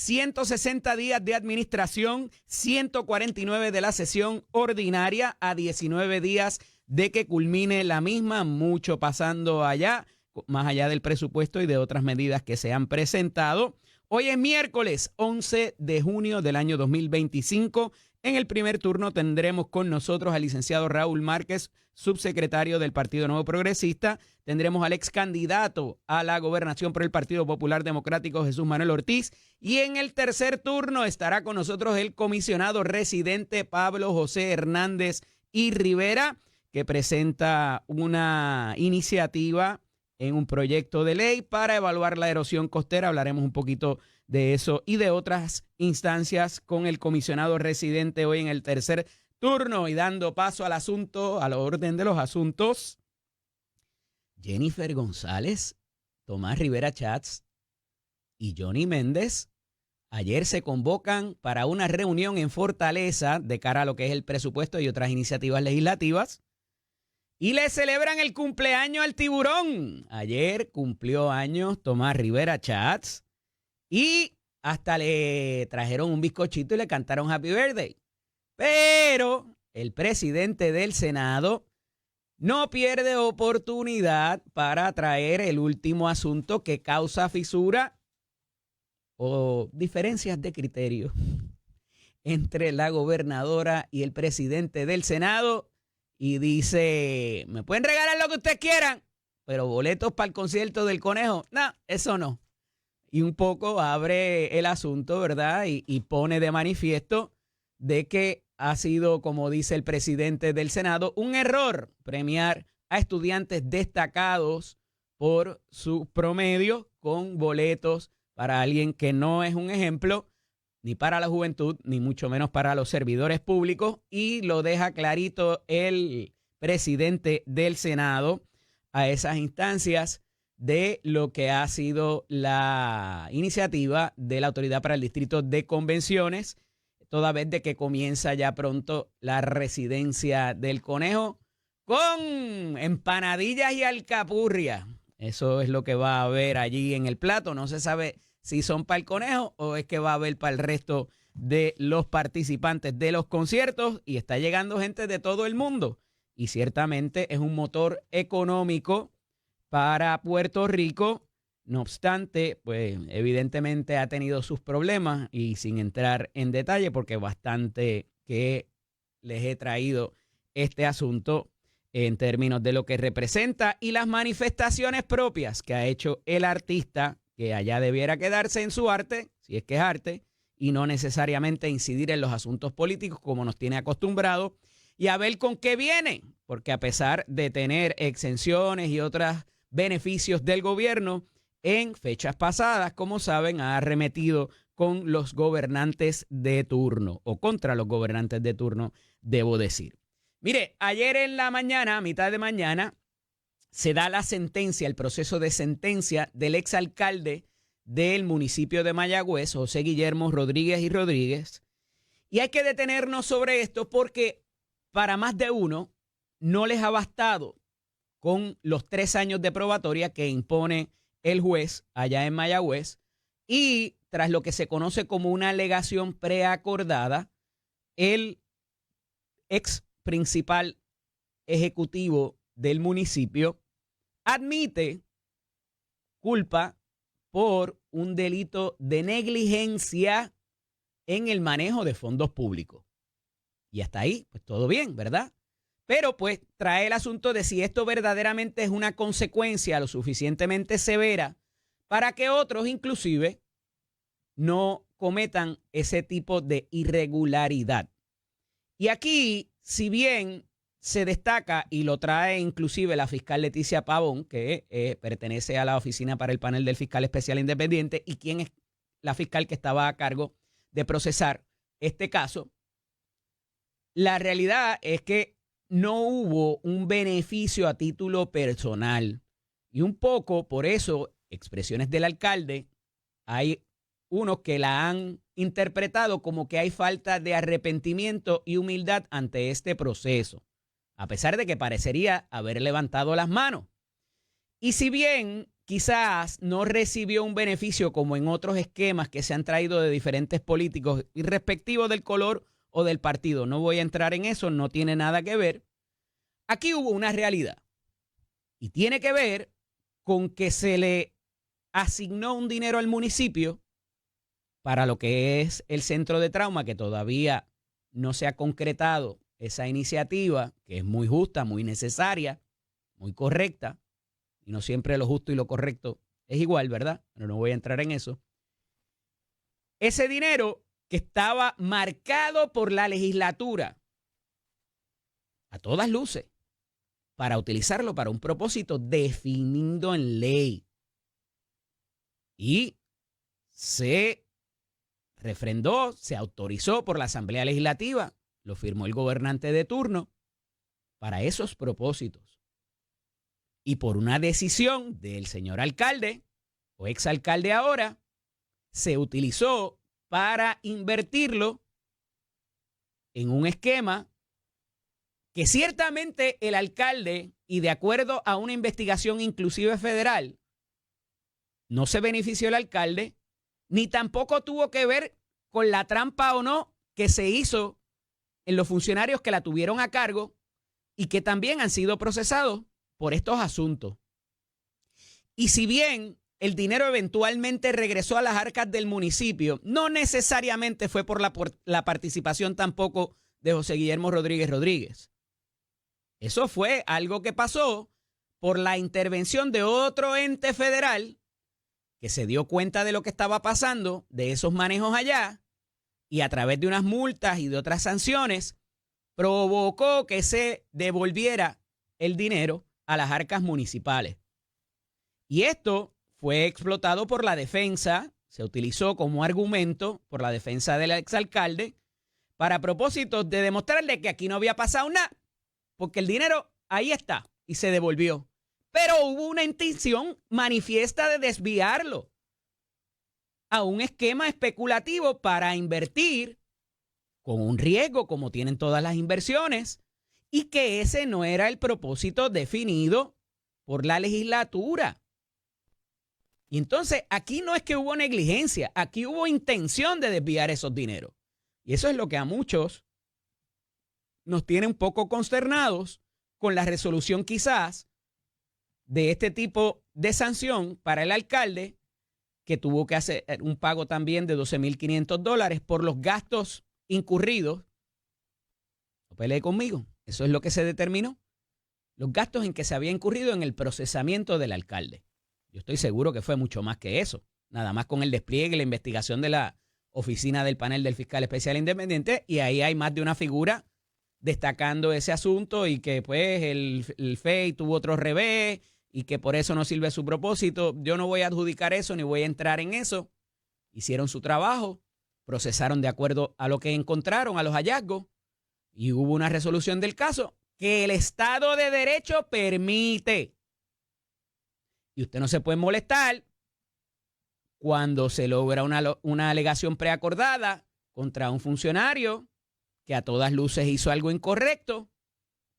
160 días de administración, 149 de la sesión ordinaria, a 19 días de que culmine la misma, mucho pasando allá, más allá del presupuesto y de otras medidas que se han presentado. Hoy es miércoles 11 de junio del año 2025. En el primer turno tendremos con nosotros al licenciado Raúl Márquez, subsecretario del Partido Nuevo Progresista. Tendremos al ex candidato a la gobernación por el Partido Popular Democrático, Jesús Manuel Ortiz. Y en el tercer turno estará con nosotros el comisionado residente Pablo José Hernández y Rivera, que presenta una iniciativa en un proyecto de ley para evaluar la erosión costera. Hablaremos un poquito de eso y de otras instancias con el comisionado residente hoy en el tercer turno. Y dando paso al asunto, al orden de los asuntos, Jennifer González, Tomás Rivera Chats y Johnny Méndez ayer se convocan para una reunión en Fortaleza de cara a lo que es el presupuesto y otras iniciativas legislativas. Y le celebran el cumpleaños al tiburón. Ayer cumplió años Tomás Rivera Chats y hasta le trajeron un bizcochito y le cantaron Happy Birthday. Pero el presidente del Senado no pierde oportunidad para traer el último asunto que causa fisura o diferencias de criterio entre la gobernadora y el presidente del Senado. Y dice, me pueden regalar lo que ustedes quieran, pero boletos para el concierto del Conejo, no, eso no. Y un poco abre el asunto, ¿verdad? Y pone de manifiesto de que ha sido, como dice el presidente del Senado, un error premiar a estudiantes destacados por su promedio con boletos para alguien que no es un ejemplo ni para la juventud, ni mucho menos para los servidores públicos, y lo deja clarito el presidente del Senado a esas instancias de lo que ha sido la iniciativa de la Autoridad para el Distrito de Convenciones, toda vez de que comienza ya pronto la residencia del Conejo con empanadillas y alcapurria. Eso es lo que va a haber allí en el plato. No se sabe si son para el Conejo o es que va a haber para el resto de los participantes de los conciertos, y está llegando gente de todo el mundo y ciertamente es un motor económico para Puerto Rico. No obstante, pues evidentemente ha tenido sus problemas y sin entrar en detalle porque bastante que les he traído este asunto en términos de lo que representa y las manifestaciones propias que ha hecho el artista, que allá debiera quedarse en su arte, si es que es arte, y no necesariamente incidir en los asuntos políticos como nos tiene acostumbrados, y a ver con qué viene, porque a pesar de tener exenciones y otros beneficios del gobierno, en fechas pasadas, como saben, ha arremetido con los gobernantes de turno, o contra los gobernantes de turno, debo decir. Mire, ayer en la mañana, a mitad de mañana, se da la sentencia, el proceso de sentencia del exalcalde del municipio de Mayagüez, José Guillermo Rodríguez y Rodríguez. Y hay que detenernos sobre esto porque para más de uno no les ha bastado con los 3 años de probatoria que impone el juez allá en Mayagüez, y tras lo que se conoce como una alegación preacordada, el ex principal ejecutivo del municipio admite culpa por un delito de negligencia en el manejo de fondos públicos. Y hasta ahí, pues todo bien, ¿verdad? Pero pues trae el asunto de si esto verdaderamente es una consecuencia lo suficientemente severa para que otros inclusive no cometan ese tipo de irregularidad. Y aquí, si bien se destaca, y lo trae inclusive la fiscal Leticia Pavón, que pertenece a la oficina para el panel del fiscal especial independiente, y quien es la fiscal que estaba a cargo de procesar este caso, la realidad es que no hubo un beneficio a título personal. Y un poco por eso, expresiones del alcalde, hay unos que la han interpretado como que hay falta de arrepentimiento y humildad ante este proceso, a pesar de que parecería haber levantado las manos. Y si bien quizás no recibió un beneficio como en otros esquemas que se han traído de diferentes políticos, irrespectivo del color o del partido. No voy a entrar en eso, no tiene nada que ver. Aquí hubo una realidad y tiene que ver con que se le asignó un dinero al municipio para lo que es el centro de trauma, que todavía no se ha concretado esa iniciativa, que es muy justa, muy necesaria, muy correcta, y no siempre lo justo y lo correcto es igual, ¿verdad? Pero no voy a entrar en eso. Ese dinero que estaba marcado por la legislatura, a todas luces, para utilizarlo para un propósito definido en ley. Y se refrendó, se autorizó por la Asamblea Legislativa, lo firmó el gobernante de turno, para esos propósitos. Y por una decisión del señor alcalde, o exalcalde ahora, se utilizó para invertirlo en un esquema que ciertamente el alcalde, y de acuerdo a una investigación inclusive federal, no se benefició el alcalde, ni tampoco tuvo que ver con la trampa o no que se hizo en los funcionarios que la tuvieron a cargo y que también han sido procesados por estos asuntos. Y si bien el dinero eventualmente regresó a las arcas del municipio, no necesariamente fue por la participación tampoco de José Guillermo Rodríguez Rodríguez. Eso fue algo que pasó por la intervención de otro ente federal que se dio cuenta de lo que estaba pasando, de esos manejos allá, y a través de unas multas y de otras sanciones, provocó que se devolviera el dinero a las arcas municipales. Y esto fue explotado por la defensa, se utilizó como argumento por la defensa del exalcalde para propósitos de demostrarle que aquí no había pasado nada, porque el dinero ahí está y se devolvió. Pero hubo una intención manifiesta de desviarlo a un esquema especulativo para invertir con un riesgo, como tienen todas las inversiones, y que ese no era el propósito definido por la legislatura. Y entonces aquí no es que hubo negligencia, aquí hubo intención de desviar esos dineros. Y eso es lo que a muchos nos tiene un poco consternados con la resolución quizás de este tipo de sanción para el alcalde, que tuvo que hacer un pago también de $12,500 por los gastos incurridos. No pelee conmigo, eso es lo que se determinó. Los gastos en que se había incurrido en el procesamiento del alcalde. Yo estoy seguro que fue mucho más que eso. Nada más con el despliegue y la investigación de la oficina del panel del fiscal especial independiente, y ahí hay más de una figura destacando ese asunto y que pues el FEI tuvo otro revés y que por eso no sirve su propósito. Yo no voy a adjudicar eso ni voy a entrar en eso. Hicieron su trabajo, procesaron de acuerdo a lo que encontraron, a los hallazgos, y hubo una resolución del caso que el Estado de Derecho permite. Y usted no se puede molestar cuando se logra una alegación preacordada contra un funcionario que a todas luces hizo algo incorrecto,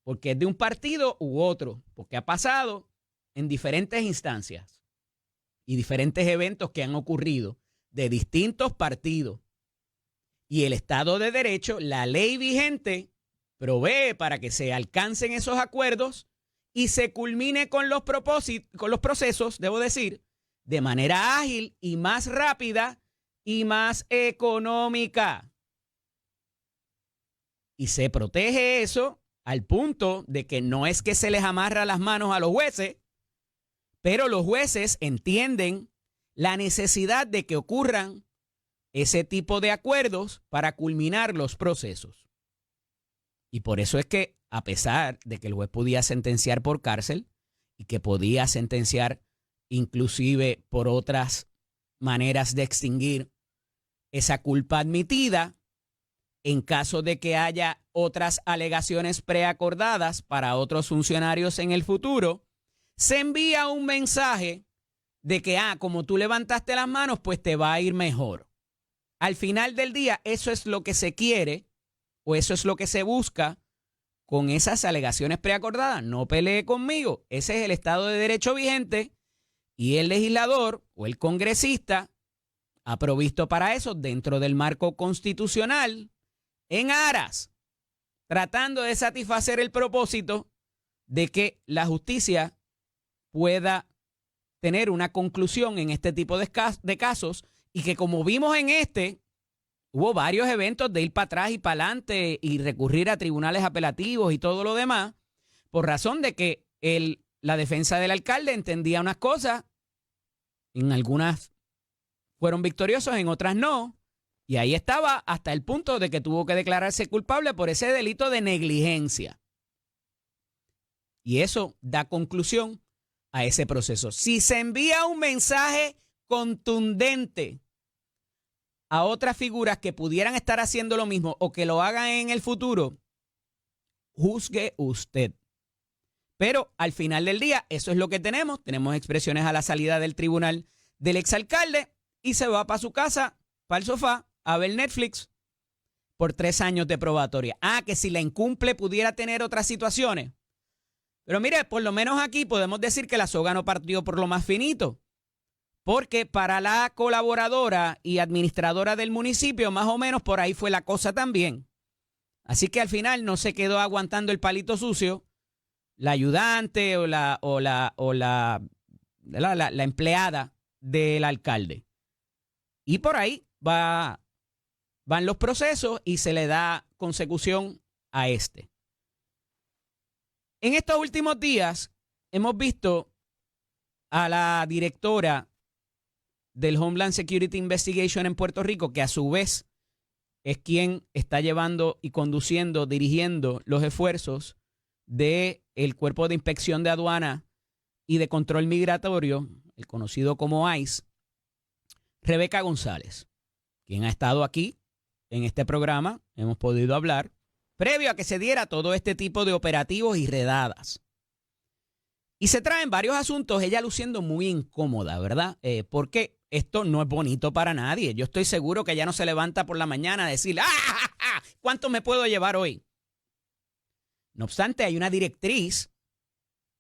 porque es de un partido u otro, porque ha pasado en diferentes instancias y diferentes eventos que han ocurrido de distintos partidos. Y el Estado de Derecho, la ley vigente, provee para que se alcancen esos acuerdos y se culmine con los procesos, debo decir, de manera ágil y más rápida y más económica. Y se protege eso al punto de que no es que se les amarra las manos a los jueces, pero los jueces entienden la necesidad de que ocurran ese tipo de acuerdos para culminar los procesos. Y por eso es que, a pesar de que el juez podía sentenciar por cárcel y que podía sentenciar inclusive por otras maneras de extinguir esa culpa admitida, en caso de que haya otras alegaciones preacordadas para otros funcionarios en el futuro, se envía un mensaje de que, como tú levantaste las manos, pues te va a ir mejor. Al final del día, eso es lo que se quiere o eso es lo que se busca con esas alegaciones preacordadas. No pelee conmigo. Ese es el Estado de Derecho vigente Y el legislador o el congresista ha provisto para eso dentro del marco constitucional en aras, tratando de satisfacer el propósito de que la justicia pueda tener una conclusión en este tipo de casos y que, como vimos en hubo varios eventos de ir para atrás y para adelante y recurrir a tribunales apelativos y todo lo demás, por razón de que la defensa del alcalde entendía unas cosas, en algunas fueron victoriosos, en otras no, y ahí estaba hasta el punto de que tuvo que declararse culpable por ese delito de negligencia. Y eso da conclusión a ese proceso. Si se envía un mensaje contundente a otras figuras que pudieran estar haciendo lo mismo o que lo hagan en el futuro, juzgue usted. Pero al final del día, eso es lo que tenemos. Tenemos expresiones a la salida del tribunal del exalcalde y se va para su casa, para el sofá, a ver Netflix por 3 años de probatoria. Que si la incumple pudiera tener otras situaciones. Pero mire, por lo menos aquí podemos decir que la soga no partió por lo más finito. Porque para la colaboradora y administradora del municipio, más o menos por ahí fue la cosa también. Así que al final no se quedó aguantando el palito sucio la ayudante o la empleada del alcalde. Y por ahí van los procesos y se le da consecución a este. En estos últimos días hemos visto a la directora del Homeland Security Investigation en Puerto Rico, que a su vez es quien está llevando y conduciendo, dirigiendo los esfuerzos del Cuerpo de Inspección de Aduana y de Control Migratorio, el conocido como ICE, Rebeca González, quien ha estado aquí en este programa, hemos podido hablar, previo a que se diera todo este tipo de operativos y redadas. Y se traen varios asuntos, ella luciendo muy incómoda, ¿verdad? Porque esto no es bonito para nadie. Yo estoy seguro que ella no se levanta por la mañana a decir, ¿cuánto me puedo llevar hoy? No obstante, hay una directriz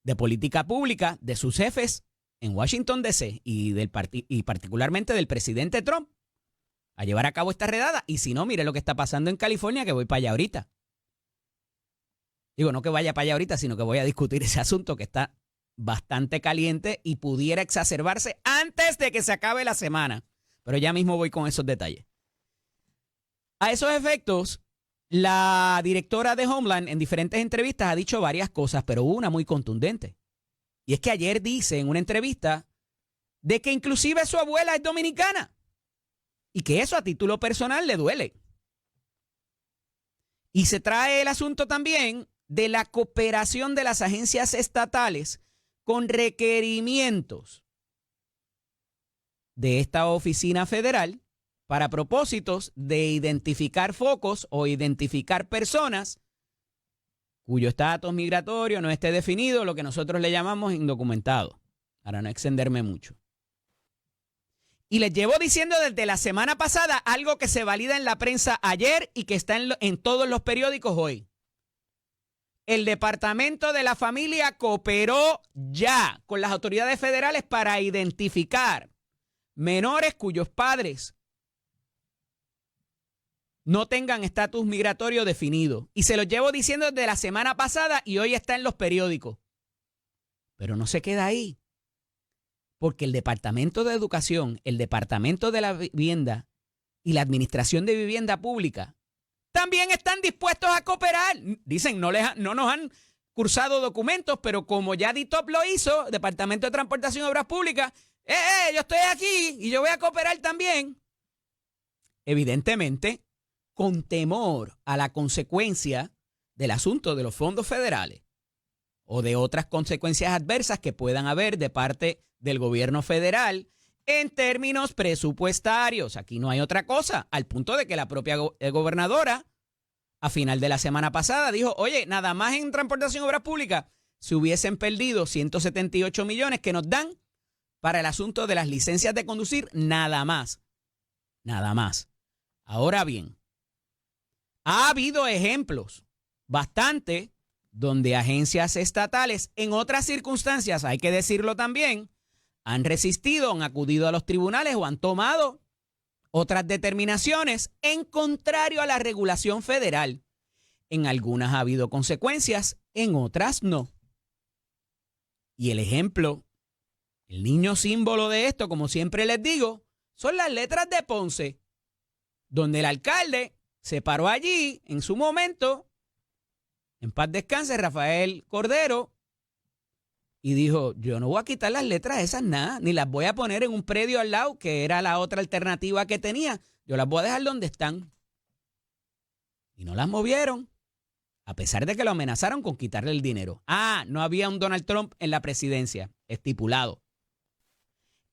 de política pública de sus jefes en Washington, D.C. y particularmente del presidente Trump a llevar a cabo esta redada. Y si no, mire lo que está pasando en California, que voy para allá ahorita. Digo, no que vaya para allá ahorita, sino que voy a discutir ese asunto que está bastante caliente y pudiera exacerbarse antes de que se acabe la semana. Pero ya mismo voy con esos detalles. A esos efectos, la directora de Homeland en diferentes entrevistas ha dicho varias cosas, pero hubo una muy contundente. Y es que ayer dice en una entrevista de que inclusive su abuela es dominicana y que eso a título personal le duele. Y se trae el asunto también de la cooperación de las agencias estatales con requerimientos de esta oficina federal para propósitos de identificar focos o identificar personas cuyo estatus migratorio no esté definido, lo que nosotros le llamamos indocumentado, para no extenderme mucho. Y les llevo diciendo desde la semana pasada algo que se valida en la prensa ayer y que está en todos los periódicos hoy. El Departamento de la Familia cooperó ya con las autoridades federales para identificar menores cuyos padres no tengan estatus migratorio definido. Y se los llevo diciendo desde la semana pasada y hoy está en los periódicos. Pero no se queda ahí. Porque el Departamento de Educación, el Departamento de la Vivienda y la Administración de Vivienda Pública también están dispuestos a cooperar. Dicen, no nos han cursado documentos, pero como ya DITOP lo hizo, Departamento de Transportación y Obras Públicas, yo estoy aquí y yo voy a cooperar también. Evidentemente, con temor a la consecuencia del asunto de los fondos federales o de otras consecuencias adversas que puedan haber de parte del gobierno federal en términos presupuestarios. Aquí no hay otra cosa, al punto de que la propia gobernadora a final de la semana pasada dijo, oye, nada más en transportación y obras públicas se hubiesen perdido 178 millones que nos dan para el asunto de las licencias de conducir, nada más. Nada más. Ahora bien, ha habido ejemplos bastante donde agencias estatales, en otras circunstancias, hay que decirlo también, han resistido, han acudido a los tribunales o han tomado otras determinaciones en contrario a la regulación federal. En algunas ha habido consecuencias, en otras no. Y el ejemplo, el niño símbolo de esto, como siempre les digo, son las letras de Ponce, donde el alcalde se paró allí en su momento, en paz descanse, Rafael Cordero, y dijo, yo no voy a quitar las letras esas nada, ni las voy a poner en un predio al lado, que era la otra alternativa que tenía. Yo las voy a dejar donde están. Y no las movieron, a pesar de que lo amenazaron con quitarle el dinero. No había un Donald Trump en la presidencia, estipulado.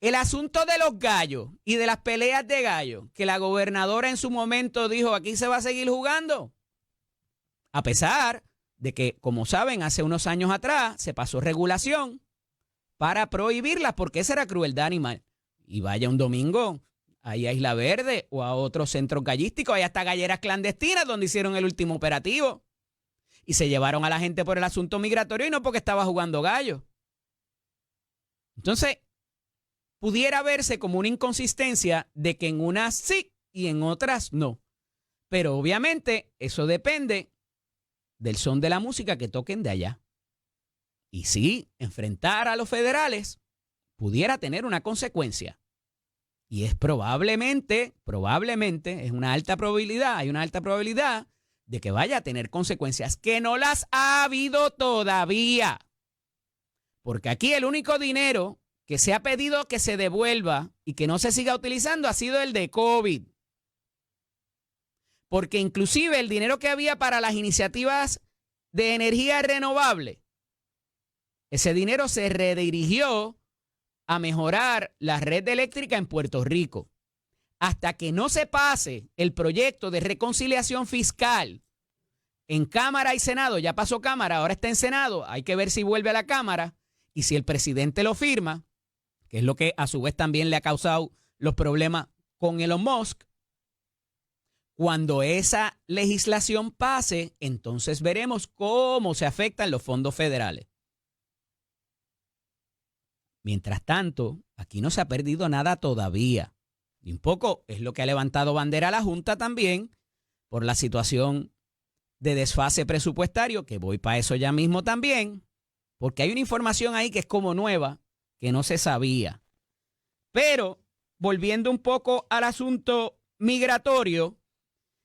El asunto de los gallos y de las peleas de gallos, que la gobernadora en su momento dijo, aquí se va a seguir jugando. A pesar de que, como saben, hace unos años atrás se pasó regulación para prohibirlas porque esa era crueldad animal. Y vaya un domingo ahí a Isla Verde o a otros centros gallísticos, hay hasta galleras clandestinas donde hicieron el último operativo. Y se llevaron a la gente por el asunto migratorio y no porque estaba jugando gallo. Entonces, pudiera verse como una inconsistencia de que en unas sí y en otras no. Pero obviamente eso depende del son de la música que toquen de allá. Y sí, enfrentar a los federales pudiera tener una consecuencia. Y es probablemente, es una alta probabilidad, hay una alta probabilidad de que vaya a tener consecuencias, que no las ha habido todavía. Porque aquí el único dinero que se ha pedido que se devuelva y que no se siga utilizando ha sido el de COVID. Porque inclusive el dinero que había para las iniciativas de energía renovable, ese dinero se redirigió a mejorar la red eléctrica en Puerto Rico. Hasta que no se pase el proyecto de reconciliación fiscal en Cámara y Senado, ya pasó Cámara, ahora está en Senado, hay que ver si vuelve a la Cámara y si el presidente lo firma, que es lo que a su vez también le ha causado los problemas con Elon Musk. Cuando esa legislación pase, entonces veremos cómo se afectan los fondos federales. Mientras tanto, aquí no se ha perdido nada todavía. Y un poco es lo que ha levantado bandera la Junta también por la situación de desfase presupuestario, que voy para eso ya mismo también, porque hay una información ahí que es como nueva, que no se sabía. Pero, volviendo un poco al asunto migratorio,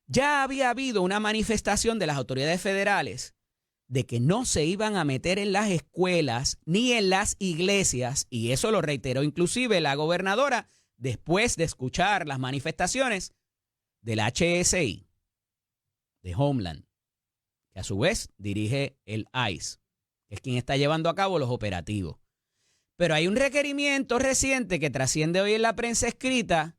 ya había habido una manifestación de las autoridades federales de que no se iban a meter en las escuelas ni en las iglesias, y eso lo reiteró inclusive la gobernadora después de escuchar las manifestaciones del HSI, de Homeland, que a su vez dirige el ICE, que es quien está llevando a cabo los operativos. Pero hay un requerimiento reciente que trasciende hoy en la prensa escrita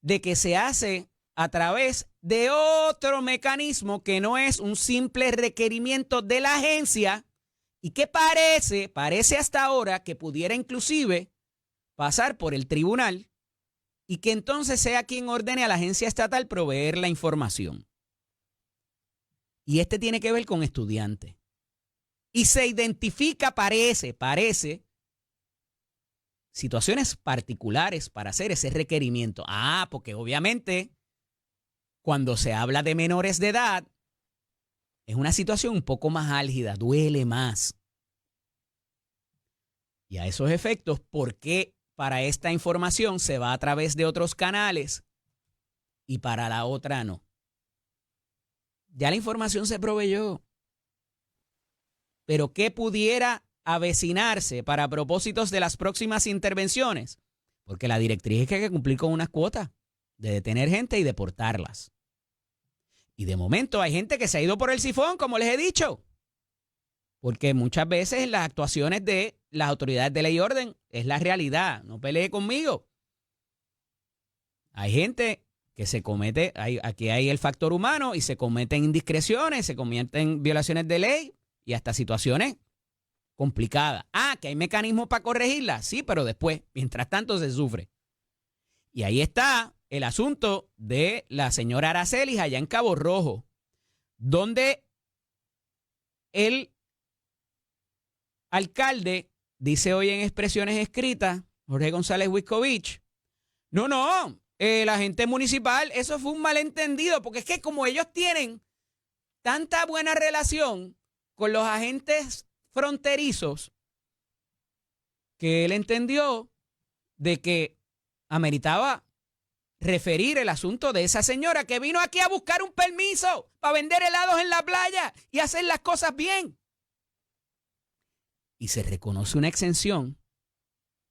de que se hace a través de otro mecanismo que no es un simple requerimiento de la agencia y que parece hasta ahora que pudiera inclusive pasar por el tribunal y que entonces sea quien ordene a la agencia estatal proveer la información. Y este tiene que ver con estudiantes. Y se identifica, parece, situaciones particulares para hacer ese requerimiento. Porque obviamente cuando se habla de menores de edad, es una situación un poco más álgida, duele más. Y a esos efectos, ¿por qué para esta información se va a través de otros canales y para la otra no? Ya la información se proveyó. Pero ¿qué pudiera avecinarse para propósitos de las próximas intervenciones? Porque la directriz es que hay que cumplir con unas cuotas de detener gente y deportarlas. Y de momento hay gente que se ha ido por el sifón, como les he dicho. Porque muchas veces las actuaciones de las autoridades de ley y orden es la realidad. No pelee conmigo. Hay gente que se comete, aquí hay el factor humano y se cometen indiscreciones, se cometen violaciones de ley y hasta situaciones complicadas. Que hay mecanismos para corregirlas. Sí, pero después, mientras tanto se sufre. Y ahí está el asunto de la señora Aracelis allá en Cabo Rojo, donde el alcalde dice hoy en expresiones escritas Jorge González Wiscovich. No, el agente municipal, eso fue un malentendido, porque es que como ellos tienen tanta buena relación con los agentes fronterizos, que él entendió de que ameritaba referir el asunto de esa señora que vino aquí a buscar un permiso para vender helados en la playa y hacer las cosas bien. Y se reconoce una exención,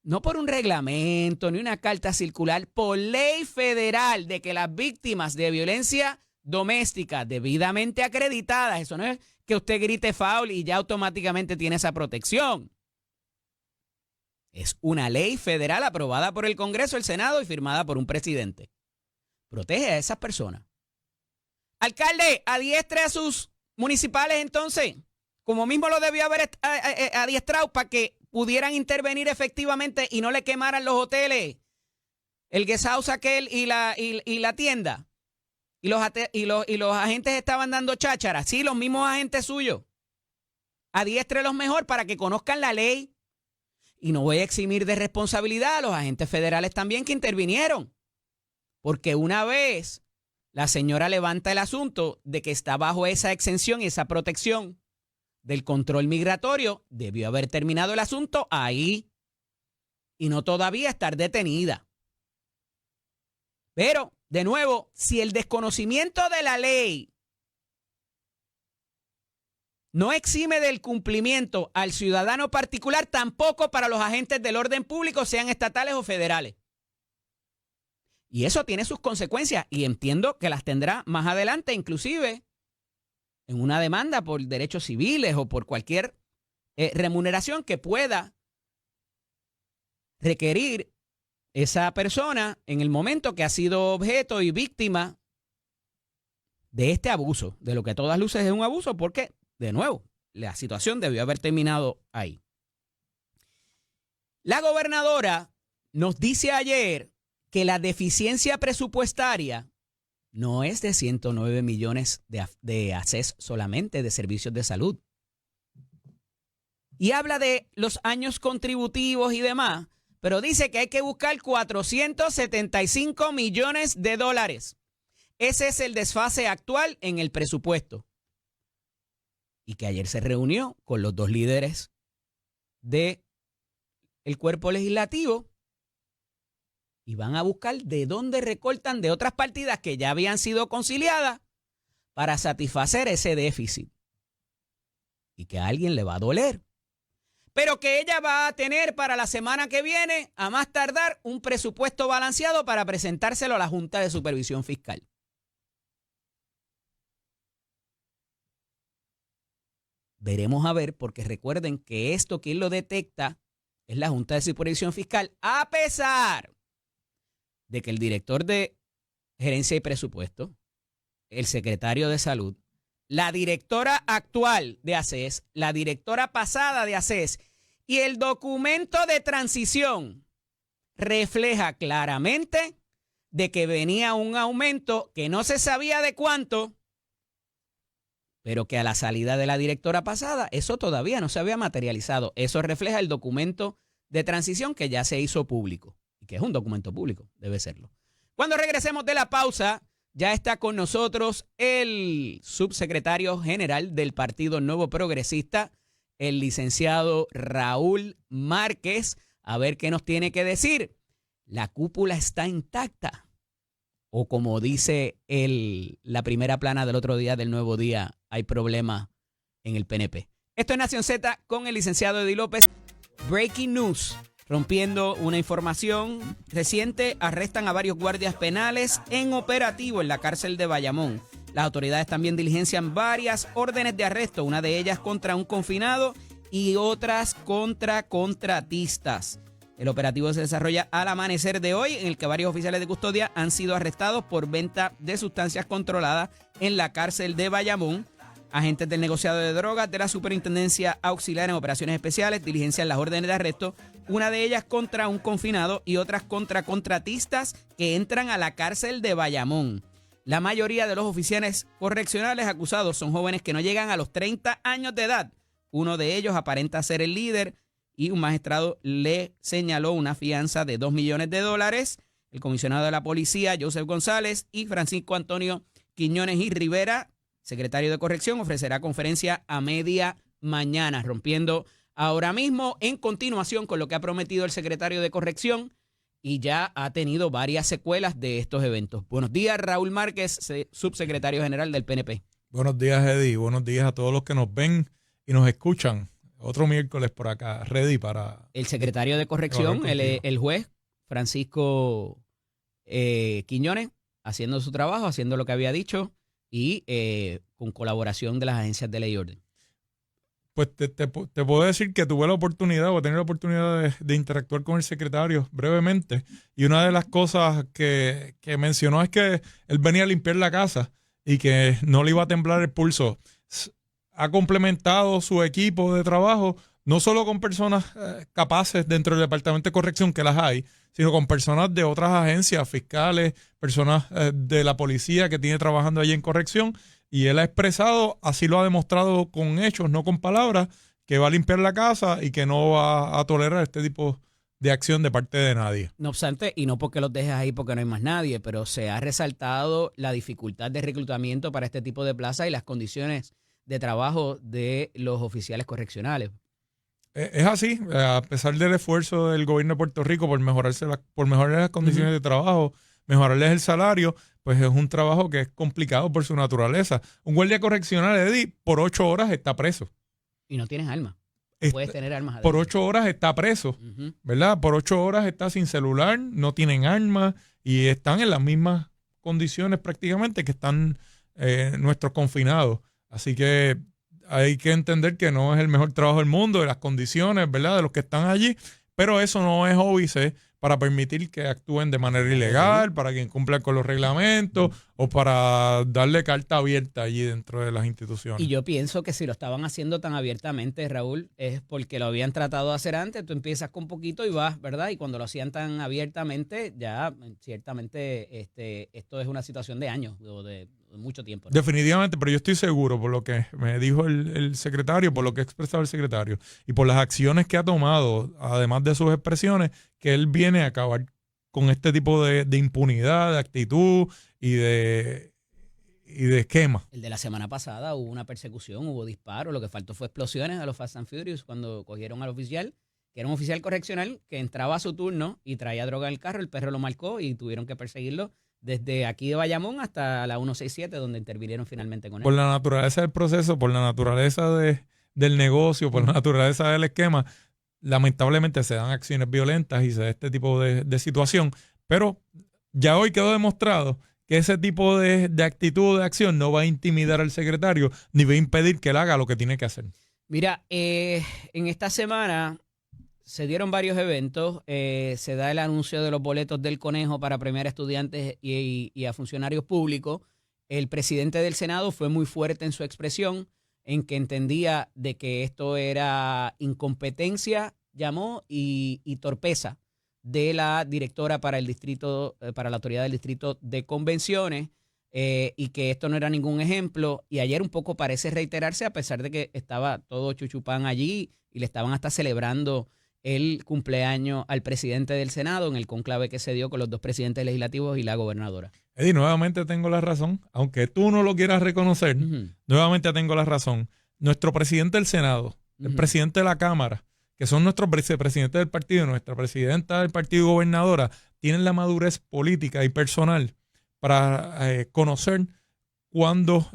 no por un reglamento ni una carta circular, por ley federal, de que las víctimas de violencia doméstica debidamente acreditadas, eso no es que usted grite foul y ya automáticamente tiene esa protección. Es una ley federal aprobada por el Congreso, el Senado y firmada por un presidente. Protege a esas personas. Alcalde, adiestre a sus municipales entonces, como mismo lo debió haber adiestrado para que pudieran intervenir efectivamente y no le quemaran los hoteles, el guest house aquel y la tienda. Y los agentes estaban dando cháchara. Sí, los mismos agentes suyos. Adiéstrelos mejor para que conozcan la ley. Y no voy a eximir de responsabilidad a los agentes federales también que intervinieron. Porque una vez la señora levanta el asunto de que está bajo esa exención y esa protección del control migratorio, debió haber terminado el asunto ahí y no todavía estar detenida. Pero, de nuevo, si el desconocimiento de la ley no exime del cumplimiento al ciudadano particular, tampoco para los agentes del orden público, sean estatales o federales. Y eso tiene sus consecuencias y entiendo que las tendrá más adelante, inclusive en una demanda por derechos civiles o por cualquier remuneración que pueda requerir esa persona en el momento que ha sido objeto y víctima de este abuso, de lo que a todas luces es un abuso, porque, de nuevo, la situación debió haber terminado ahí. La gobernadora nos dice ayer que la deficiencia presupuestaria no es de 109 millones de ACES solamente, de servicios de salud. Y habla de los años contributivos y demás, pero dice que hay que buscar 475 millones de dólares. Ese es el desfase actual en el presupuesto. Y que ayer se reunió con los dos líderes del cuerpo legislativo y van a buscar de dónde recortan de otras partidas que ya habían sido conciliadas para satisfacer ese déficit. Y que a alguien le va a doler. Pero que ella va a tener para la semana que viene, a más tardar, un presupuesto balanceado para presentárselo a la Junta de Supervisión Fiscal. Veremos a ver, porque recuerden que esto, quien lo detecta, es la Junta de Supervisión Fiscal, a pesar de que el director de Gerencia y Presupuesto, el secretario de Salud, la directora actual de ACES, la directora pasada de ACES y el documento de transición refleja claramente de que venía un aumento que no se sabía de cuánto, pero que a la salida de la directora pasada eso todavía no se había materializado. Eso refleja el documento de transición que ya se hizo público y que es un documento público, debe serlo. Cuando regresemos de la pausa, ya está con nosotros el subsecretario general del Partido Nuevo Progresista, el licenciado Raúl Márquez, a ver qué nos tiene que decir. ¿La cúpula está intacta? O como dice la primera plana del otro día del Nuevo Día, hay problemas en el PNP. Esto es Nación Z con el licenciado Eddie López. Breaking news. Rompiendo una información reciente, arrestan a varios guardias penales en operativo en la cárcel de Bayamón. Las autoridades también diligencian varias órdenes de arresto, una de ellas contra un confinado y otras contra contratistas. El operativo se desarrolla al amanecer de hoy, en el que varios oficiales de custodia han sido arrestados por venta de sustancias controladas en la cárcel de Bayamón. Agentes del negociado de drogas de la Superintendencia Auxiliar en Operaciones Especiales diligencian las órdenes de arresto, una de ellas contra un confinado y otras contra contratistas que entran a la cárcel de Bayamón. La mayoría de los oficiales correccionales acusados son jóvenes que no llegan a los 30 años de edad. Uno de ellos aparenta ser el líder y un magistrado le señaló una fianza de $2 millones. El comisionado de la policía, Joseph González, y Francisco Antonio Quiñones y Rivera, secretario de Corrección, ofrecerá conferencia a media mañana, rompiendo ahora mismo en continuación con lo que ha prometido el secretario de Corrección y ya ha tenido varias secuelas de estos eventos. Buenos días, Raúl Márquez, subsecretario general del PNP. Buenos días, Eddie. Buenos días a todos los que nos ven y nos escuchan. Otro miércoles por acá, ready para... El secretario de Corrección, el juez Francisco Quiñones, haciendo su trabajo, haciendo lo que había dicho y con colaboración de las agencias de ley y orden. Pues te puedo decir que tuve la oportunidad o tener la oportunidad de interactuar con el secretario brevemente, y una de las cosas que mencionó es que él venía a limpiar la casa y que no le iba a temblar el pulso. Ha complementado su equipo de trabajo no solo con personas capaces dentro del Departamento de Corrección, que las hay, sino con personas de otras agencias, fiscales, personas de la policía que tiene trabajando allí en corrección, y él ha expresado, así lo ha demostrado con hechos, no con palabras, que va a limpiar la casa y que no va a tolerar este tipo de acción de parte de nadie. No obstante, y no porque los dejes ahí porque no hay más nadie, pero se ha resaltado la dificultad de reclutamiento para este tipo de plaza y las condiciones de trabajo de los oficiales correccionales. Es así, a pesar del esfuerzo del gobierno de Puerto Rico por mejorar las condiciones de trabajo, mejorarles el salario, pues es un trabajo que es complicado por su naturaleza. Un guardia correccional, Eddie, por 8 horas está preso. Y no tienes armas. Puedes tener armas adentro. Por 8 horas está preso, ¿verdad? Por 8 horas está sin celular, no tienen armas y están en las mismas condiciones prácticamente que están nuestros confinados. Así que hay que entender que no es el mejor trabajo del mundo, de las condiciones, ¿verdad?, de los que están allí, pero eso no es óbice para permitir que actúen de manera ilegal, para que incumplan con los reglamentos o para darle carta abierta allí dentro de las instituciones. Y yo pienso que si lo estaban haciendo tan abiertamente, Raúl, es porque lo habían tratado de hacer antes. Tú empiezas con poquito y vas, ¿verdad? Y cuando lo hacían tan abiertamente, ya ciertamente esto es una situación de años o de mucho tiempo, ¿no? Definitivamente, pero yo estoy seguro por lo que me dijo el secretario, por lo que ha expresado el secretario y por las acciones que ha tomado, además de sus expresiones, que él viene a acabar con este tipo de impunidad, de actitud y de esquema. El de la semana pasada hubo una persecución, hubo disparos, lo que faltó fue explosiones a los Fast and Furious cuando cogieron al oficial, que era un oficial correccional que entraba a su turno y traía droga en el carro, el perro lo marcó y tuvieron que perseguirlo desde aquí de Bayamón hasta la 167, donde intervinieron finalmente con él. Por la naturaleza del proceso, por la naturaleza del negocio, por la naturaleza del esquema, lamentablemente se dan acciones violentas y se da este tipo de situación. Pero ya hoy quedó demostrado que ese tipo de actitud, de acción, no va a intimidar al secretario ni va a impedir que él haga lo que tiene que hacer. Mira, en esta semana se dieron varios eventos. Se da el anuncio de los boletos del Conejo para premiar a estudiantes y a funcionarios públicos. El presidente del Senado fue muy fuerte en su expresión, en que entendía de que esto era incompetencia, llamó, y torpeza de la directora para el distrito, para la autoridad del distrito de convenciones, y que esto no era ningún ejemplo. Y ayer un poco parece reiterarse, a pesar de que estaba todo chuchupán allí y le estaban hasta celebrando el cumpleaños al presidente del Senado en el conclave que se dio con los dos presidentes legislativos y la gobernadora. Eddie, nuevamente tengo la razón, aunque tú no lo quieras reconocer, nuevamente tengo la razón. Nuestro presidente del Senado, el presidente de la Cámara, que son nuestros vicepresidentes del partido, nuestra presidenta del partido gobernadora, tienen la madurez política y personal para conocer cuándo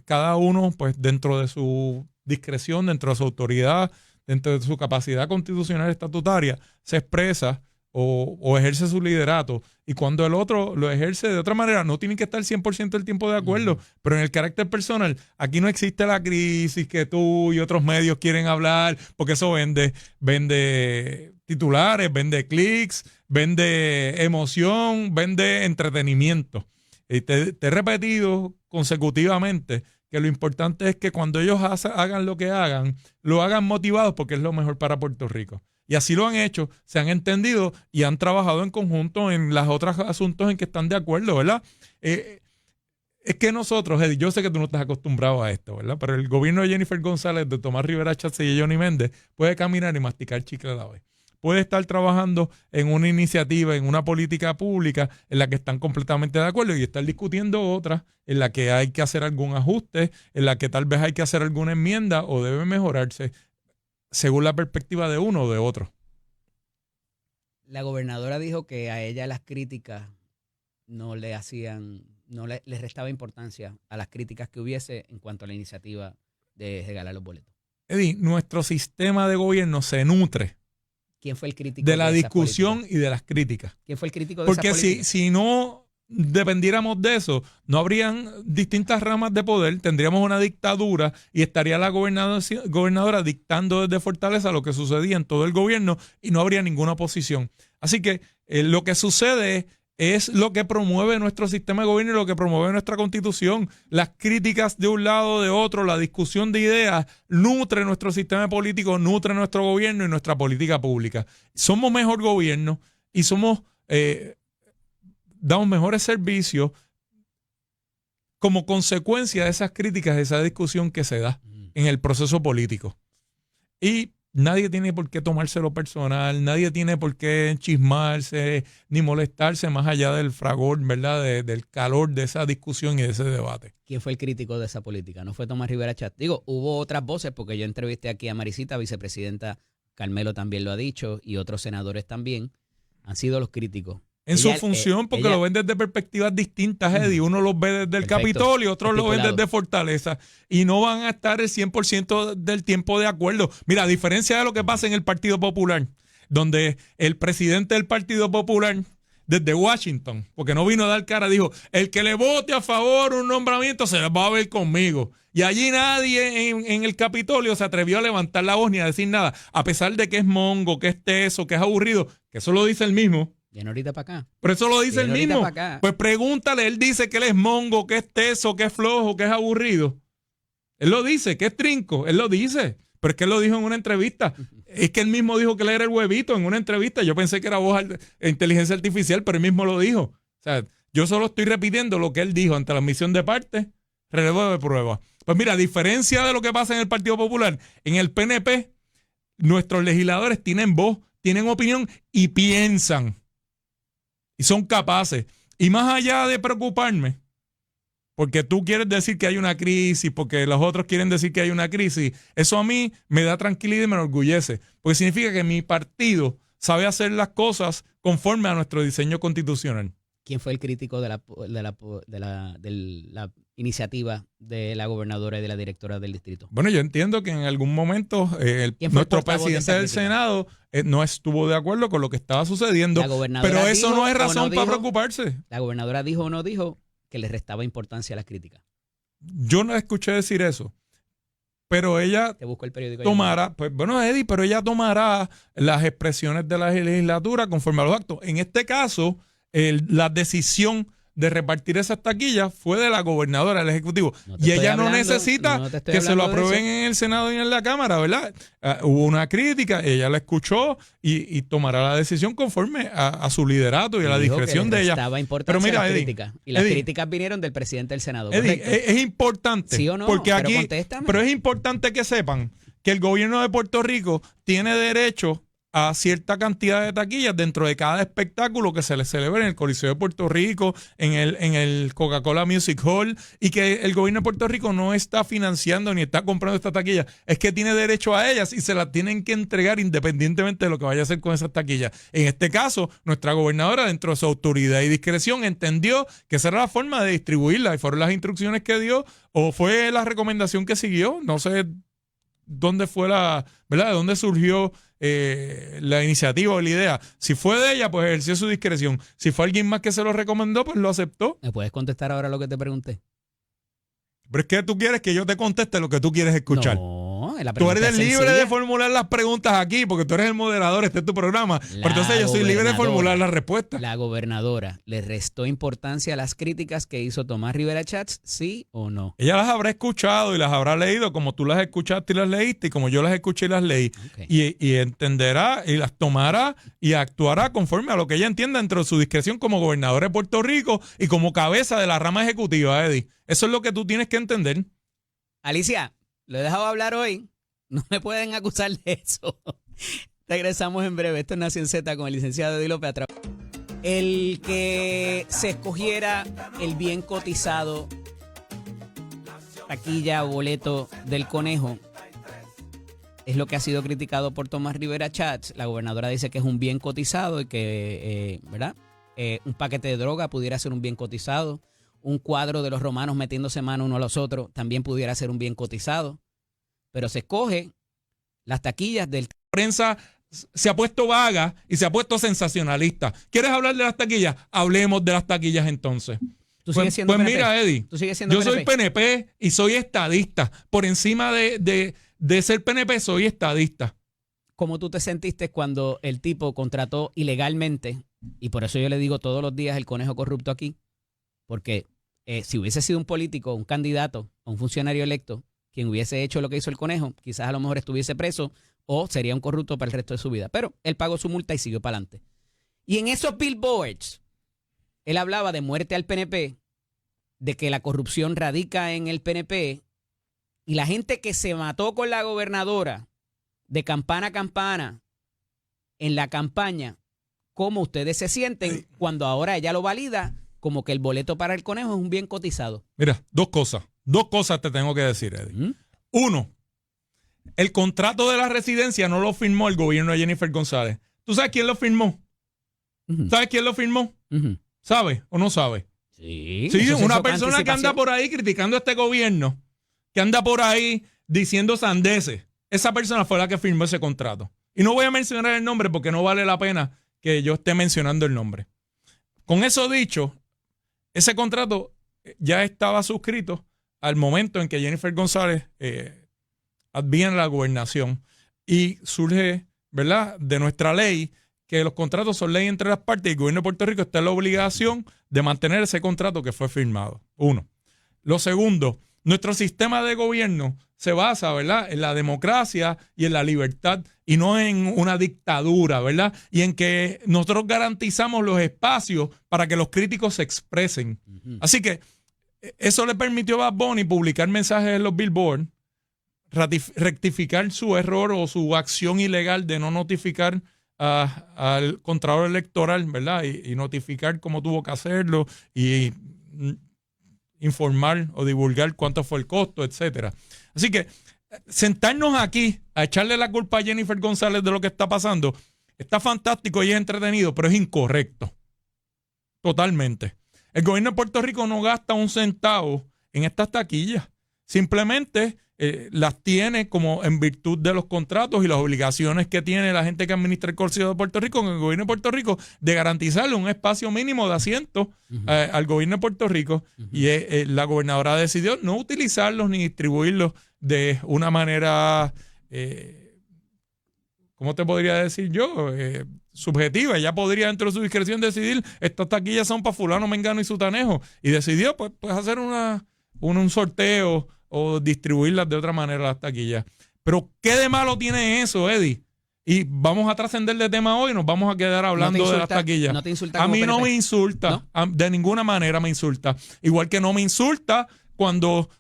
cada uno, pues dentro de su discreción, dentro de su autoridad, dentro de su capacidad constitucional estatutaria, se expresa o ejerce su liderato, y cuando el otro lo ejerce de otra manera, no tienen que estar 100% del tiempo de acuerdo, pero en el carácter personal, aquí no existe la crisis que tú y otros medios quieren hablar, porque eso vende titulares, vende clics, vende emoción, vende entretenimiento. Y te he repetido consecutivamente que lo importante es que cuando ellos hagan lo que hagan, lo hagan motivados porque es lo mejor para Puerto Rico. Y así lo han hecho, se han entendido y han trabajado en conjunto en los otros asuntos en que están de acuerdo, ¿verdad? Es que nosotros, Eddie, yo sé que tú no estás acostumbrado a esto, ¿verdad? Pero el gobierno de Jennifer González, de Tomás Rivera Chatz y Johnny Méndez puede caminar y masticar chicle a la vez. Puede estar trabajando en una iniciativa, en una política pública en la que están completamente de acuerdo y estar discutiendo otras en la que hay que hacer algún ajuste, en la que tal vez hay que hacer alguna enmienda o debe mejorarse según la perspectiva de uno o de otro. La gobernadora dijo que a ella las críticas no le restaba importancia a las críticas que hubiese en cuanto a la iniciativa de regalar los boletos. Eddie, nuestro sistema de gobierno se nutre. ¿Quién fue el crítico de la discusión y de las críticas? ¿Quién fue el crítico de Porque esa política? si no dependiéramos de eso, no habrían distintas ramas de poder, tendríamos una dictadura y estaría la gobernadora dictando desde Fortaleza lo que sucedía en todo el gobierno y no habría ninguna oposición. Así que lo que sucede es lo que promueve nuestro sistema de gobierno y lo que promueve nuestra Constitución. Las críticas de un lado o de otro, la discusión de ideas, nutre nuestro sistema político, nutre nuestro gobierno y nuestra política pública. Somos mejor gobierno y damos mejores servicios como consecuencia de esas críticas, de esa discusión que se da en el proceso político. Y nadie tiene por qué tomárselo personal, nadie tiene por qué chismarse ni molestarse más allá del fragor, ¿verdad? Del calor de esa discusión y de ese debate. ¿Quién fue el crítico de esa política? No fue Tomás Rivera Chatz. Digo, hubo otras voces porque yo entrevisté aquí a Marisita, vicepresidenta, Carmelo también lo ha dicho y otros senadores también han sido los críticos. En su función, porque lo ven desde perspectivas distintas, Eddie. Uno los ve desde el Capitolio, otros lo ven desde Fortaleza. Y no van a estar el 100% del tiempo de acuerdo. Mira, a diferencia de lo que pasa en el Partido Popular, donde el presidente del Partido Popular, desde Washington, porque no vino a dar cara, dijo, el que le vote a favor un nombramiento se va a ver conmigo. Y allí nadie en el Capitolio se atrevió a levantar la voz ni a decir nada, a pesar de que es mongo, que es teso, que es aburrido, que eso lo dice él mismo. Viene ahorita para acá. Pero eso lo dice él mismo. Pues pregúntale, él dice que él es mongo, que es teso, que es flojo, que es aburrido. Él lo dice, que es trinco, él lo dice. Pero es que él lo dijo en una entrevista. Es que él mismo dijo que él era el huevito en una entrevista. Yo pensé que era voz de inteligencia artificial, pero él mismo lo dijo. O sea, yo solo estoy repitiendo lo que él dijo ante la admisión de parte, relevo de prueba. Pues mira, a diferencia de lo que pasa en el Partido Popular, en el PNP, nuestros legisladores tienen voz, tienen opinión y piensan. Y son capaces. Y más allá de preocuparme, porque tú quieres decir que hay una crisis, porque los otros quieren decir que hay una crisis, eso a mí me da tranquilidad y me enorgullece. Porque significa que mi partido sabe hacer las cosas conforme a nuestro diseño constitucional. ¿Quién fue el crítico de la iniciativa de la gobernadora y de la directora del distrito? Bueno, yo entiendo que en algún momento nuestro presidente del Senado no estuvo de acuerdo con lo que estaba sucediendo, pero eso no es razón para preocuparse. ¿La gobernadora dijo o no dijo que le restaba importancia a las críticas? Yo no escuché decir eso. Pero ella tomará, pues bueno, Eddie, pero ella tomará las expresiones de la legislatura conforme a los actos. En este caso, la decisión de repartir esas taquillas fue de la gobernadora, del Ejecutivo. Y ella no necesita que se lo aprueben en el Senado y en la Cámara, ¿verdad? Hubo una crítica, ella la escuchó y tomará la decisión conforme a su liderato y a la discreción de ella. Pero mira, Eddie, y las críticas vinieron del presidente del Senado. Eddie, es importante. ¿Sí o no? Porque aquí, pero es importante que sepan que el gobierno de Puerto Rico tiene derecho a cierta cantidad de taquillas dentro de cada espectáculo que se le celebre en el Coliseo de Puerto Rico, en el Coca-Cola Music Hall, y que el gobierno de Puerto Rico no está financiando ni está comprando estas taquillas, es que tiene derecho a ellas y se las tienen que entregar independientemente de lo que vaya a hacer con esas taquillas. En este caso, nuestra gobernadora, dentro de su autoridad y discreción, entendió que esa era la forma de distribuirla y fueron las instrucciones que dio o fue la recomendación que siguió. No sé dónde fue ¿verdad? ¿De dónde surgió la iniciativa o la idea? Si fue de ella, pues ejerció su discreción. Si fue alguien más que se lo recomendó, pues lo aceptó. ¿Me puedes contestar ahora lo que te pregunté? Pero es que tú quieres que yo te conteste lo que tú quieres escuchar. No, La tú eres libre sencilla. de formular las preguntas aquí, porque tú eres el moderador, este es tu programa. Pero entonces yo soy libre de formular las respuestas. La gobernadora, ¿le restó importancia a las críticas que hizo Tomás Rivera Chats, sí o no? Ella las habrá escuchado y las habrá leído como tú las escuchaste y las leíste y como yo las escuché y las leí. Okay. Y entenderá y las tomará y actuará conforme a lo que ella entienda dentro de su discreción como gobernadora de Puerto Rico y como cabeza de la rama ejecutiva, Eddie. Eso es lo que tú tienes que entender. Alicia, lo he dejado hablar hoy. No me pueden acusar de eso. Regresamos en breve. Esto es Nación Z con el licenciado Eddie López. El que se escogiera el bien cotizado taquilla o boleto del conejo es lo que ha sido criticado por Tomás Rivera Chats. La gobernadora dice que es un bien cotizado y que, ¿verdad? Un paquete de droga pudiera ser un bien cotizado. Un cuadro de los romanos metiéndose mano uno a los otros también pudiera ser un bien cotizado. Pero se escoge las taquillas del... La prensa se ha puesto vaga y se ha puesto sensacionalista. ¿Quieres hablar de las taquillas? Hablemos de las taquillas entonces. ¿Tú sigues siendo PNP? Mira, Eddie, ¿Tú sigues siendo yo PNP? soy PNP y soy estadista. Por encima de ser PNP, soy estadista. ¿Cómo tú te sentiste cuando el tipo contrató ilegalmente? Y por eso yo le digo todos los días el conejo corrupto aquí. Porque si hubiese sido un político, un candidato o un funcionario electo, quien hubiese hecho lo que hizo el conejo, quizás a lo mejor estuviese preso o sería un corrupto para el resto de su vida. Pero él pagó su multa y siguió para adelante. Y en esos billboards, él hablaba de muerte al PNP, de que la corrupción radica en el PNP, y la gente que se mató con la gobernadora de campana a campana en la campaña, ¿cómo ustedes se sienten cuando ahora ella lo valida como que el boleto para el conejo es un bien cotizado? Mira, dos cosas te tengo que decir, Eddie. Uno, el contrato de la residencia no lo firmó el gobierno de Jennifer González. ¿Tú sabes quién lo firmó? ¿Sabes quién lo firmó? ¿Sabes o no sabes? Sí, una persona que anda por ahí criticando a este gobierno, que anda por ahí diciendo sandeces. Esa persona fue la que firmó ese contrato. Y no voy a mencionar el nombre porque no vale la pena que yo esté mencionando el nombre. Con eso dicho, ese contrato ya estaba suscrito al momento en que Jennifer González adviene la gobernación y surge, ¿verdad?, de nuestra ley que los contratos son ley entre las partes y el gobierno de Puerto Rico está en la obligación de mantener ese contrato que fue firmado. Uno. Lo segundo, nuestro sistema de gobierno se basa, ¿verdad?, en la democracia y en la libertad y no en una dictadura, ¿verdad? Y en que nosotros garantizamos los espacios para que los críticos se expresen. Así que eso le permitió a Bad Bunny publicar mensajes en los billboards, rectificar su error o su acción ilegal de no notificar al Contralor Electoral, ¿verdad? Y notificar cómo tuvo que hacerlo y informar o divulgar cuánto fue el costo, etcétera. Así que sentarnos aquí a echarle la culpa a Jennifer González de lo que está pasando está fantástico y es entretenido, pero es incorrecto. Totalmente. El gobierno de Puerto Rico no gasta un centavo en estas taquillas. Simplemente las tiene como en virtud de los contratos y las obligaciones que tiene la gente que administra el Consejo de Puerto Rico, con el gobierno de Puerto Rico, de garantizarle un espacio mínimo de asientos al gobierno de Puerto Rico. Y la gobernadora decidió no utilizarlos ni distribuirlos de una manera, ¿cómo te podría decir yo? Subjetiva. Ella podría, dentro de su discreción, decidir estas taquillas son para fulano, mengano y sutanejo. Y decidió pues hacer un sorteo o distribuirlas de otra manera las taquillas. Pero ¿qué de malo tiene eso, Eddie? Y vamos a trascender de tema hoy, nos vamos a quedar hablando de las taquillas. ¿No te insulta? A mí no me insulta, ¿no? De ninguna manera me insulta. Igual que no me insulta cuando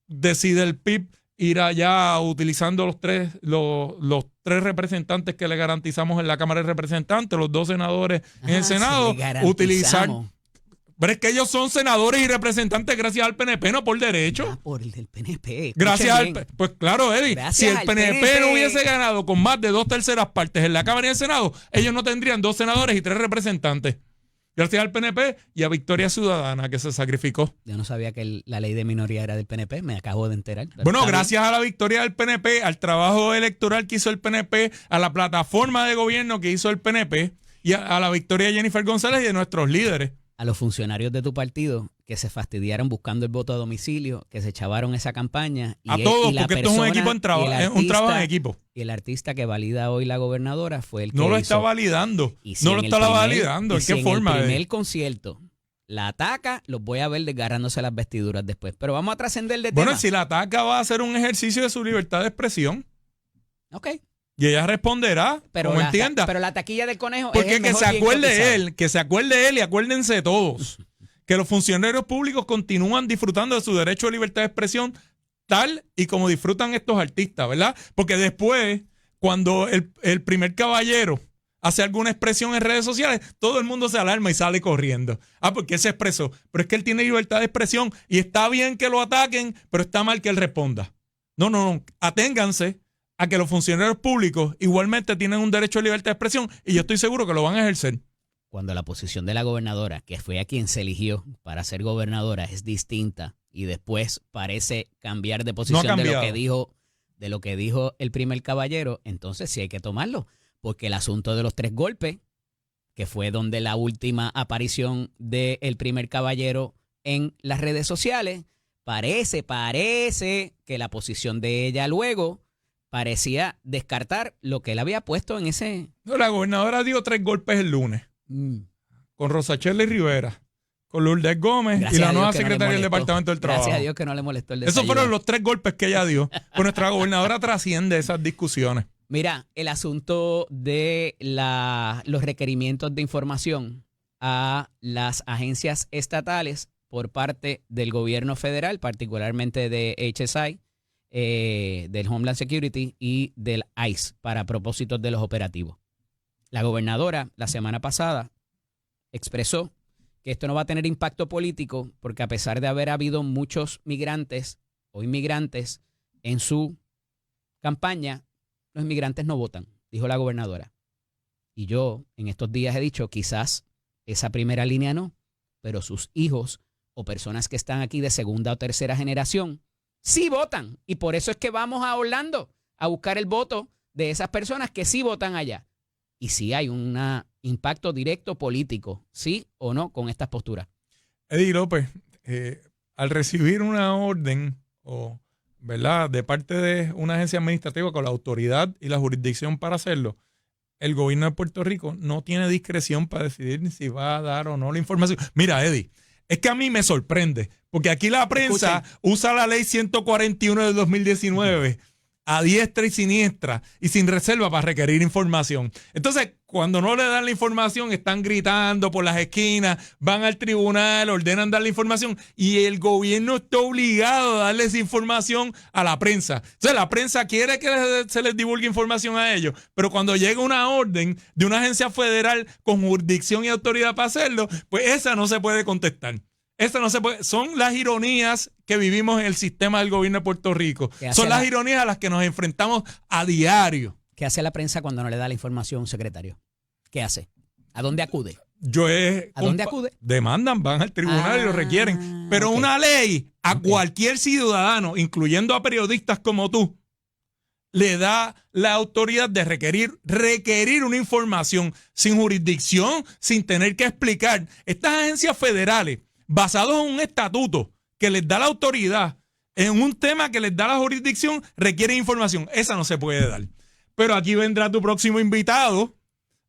decide el PIB ir allá utilizando los tres representantes que le garantizamos en la Cámara de Representantes, los 2 senadores en el Senado, utilizar... Pero es que ellos son senadores y representantes gracias al PNP, no por derecho. Por el del PNP. Gracias al pues claro, Eddie. Si el PNP no hubiese ganado con más de 2/3 partes en la Cámara y en el Senado, ellos no tendrían 2 senadores y 3 representantes. Gracias al PNP y a Victoria Ciudadana, que se sacrificó. Yo no sabía que la ley de minoría era del PNP, me acabo de enterar. Bueno, gracias a la victoria del PNP, al trabajo electoral que hizo el PNP, a la plataforma de gobierno que hizo el PNP y a la victoria de Jennifer González y de nuestros líderes. a los funcionarios de tu partido que se fastidiaron buscando el voto a domicilio, que se echaron esa campaña. A todos, porque esto es un equipo un trabajo en equipo. Y el artista que valida hoy la gobernadora fue el que no lo hizo, está validando. Si no lo está validando. ¿En qué forma? En el primer concierto la ataca, los voy a ver desgarrándose las vestiduras después. Pero vamos a trascender de tema. Bueno, si la ataca va a hacer un ejercicio de su libertad de expresión. Ok. Y ella responderá, como entienda. Pero la taquilla del conejo porque es el mejor que se acuerde él y acuérdense todos que los funcionarios públicos continúan disfrutando de su derecho de libertad de expresión tal y como disfrutan estos artistas, ¿verdad? Porque después, cuando el primer caballero hace alguna expresión en redes sociales, todo el mundo se alarma y sale corriendo. Porque él se expresó. Pero es que él tiene libertad de expresión y está bien que lo ataquen, pero está mal que él responda. No. Aténganse a que los funcionarios públicos igualmente tienen un derecho de libertad de expresión y yo estoy seguro que lo van a ejercer. Cuando la posición de la gobernadora, que fue a quien se eligió para ser gobernadora, es distinta y después parece cambiar de posición de lo que dijo el primer caballero, entonces sí hay que tomarlo. Porque el asunto de los 3 golpes, que fue donde la última aparición del primer caballero en las redes sociales, parece que la posición de ella luego parecía descartar lo que él había puesto en ese... No, la gobernadora dio 3 golpes el lunes. Con Rosachely Rivera, con Lourdes Gómez y la nueva secretaria del Departamento del Trabajo. Gracias a Dios que no le molestó el desayuno. Esos fueron los 3 golpes que ella dio. Pues nuestra gobernadora trasciende esas discusiones. Mira, el asunto de los requerimientos de información a las agencias estatales por parte del gobierno federal, particularmente de HSI, del Homeland Security y del ICE para propósitos de los operativos. La gobernadora la semana pasada expresó que esto no va a tener impacto político porque a pesar de haber habido muchos migrantes o inmigrantes en su campaña, los inmigrantes no votan, dijo la gobernadora. Y yo en estos días he dicho, quizás esa primera línea no, pero sus hijos o personas que están aquí de segunda o tercera generación sí votan. Y por eso es que vamos a Orlando a buscar el voto de esas personas que sí votan allá. Y sí hay un impacto directo político, sí o no, con estas posturas. Eddie López, al recibir una orden ¿verdad?, de parte de una agencia administrativa con la autoridad y la jurisdicción para hacerlo, el gobierno de Puerto Rico no tiene discreción para decidir si va a dar o no la información. Mira, Eddie, es que a mí me sorprende, porque aquí la prensa usa la ley 141 de 2019 a diestra y siniestra y sin reserva para requerir información. Entonces, cuando no le dan la información, están gritando por las esquinas, van al tribunal, ordenan dar la información y el gobierno está obligado a darle esa información a la prensa. Entonces, la prensa quiere que se les divulgue información a ellos, pero cuando llega una orden de una agencia federal con jurisdicción y autoridad para hacerlo, pues esa no se puede contestar. Esta no se puede. Son las ironías que vivimos en el sistema del gobierno de Puerto Rico. Son las ironías a las que nos enfrentamos a diario. ¿Qué hace la prensa cuando no le da la información a un secretario? ¿Qué hace? ¿A dónde acude? ¿A dónde acude? Demandan, van al tribunal y lo requieren. Pero una ley a cualquier ciudadano, incluyendo a periodistas como tú, le da la autoridad de requerir una información sin jurisdicción, sin tener que explicar. Estas agencias federales, basados en un estatuto que les da la autoridad en un tema que les da la jurisdicción, requieren información. Esa no se puede dar. Pero aquí vendrá tu próximo invitado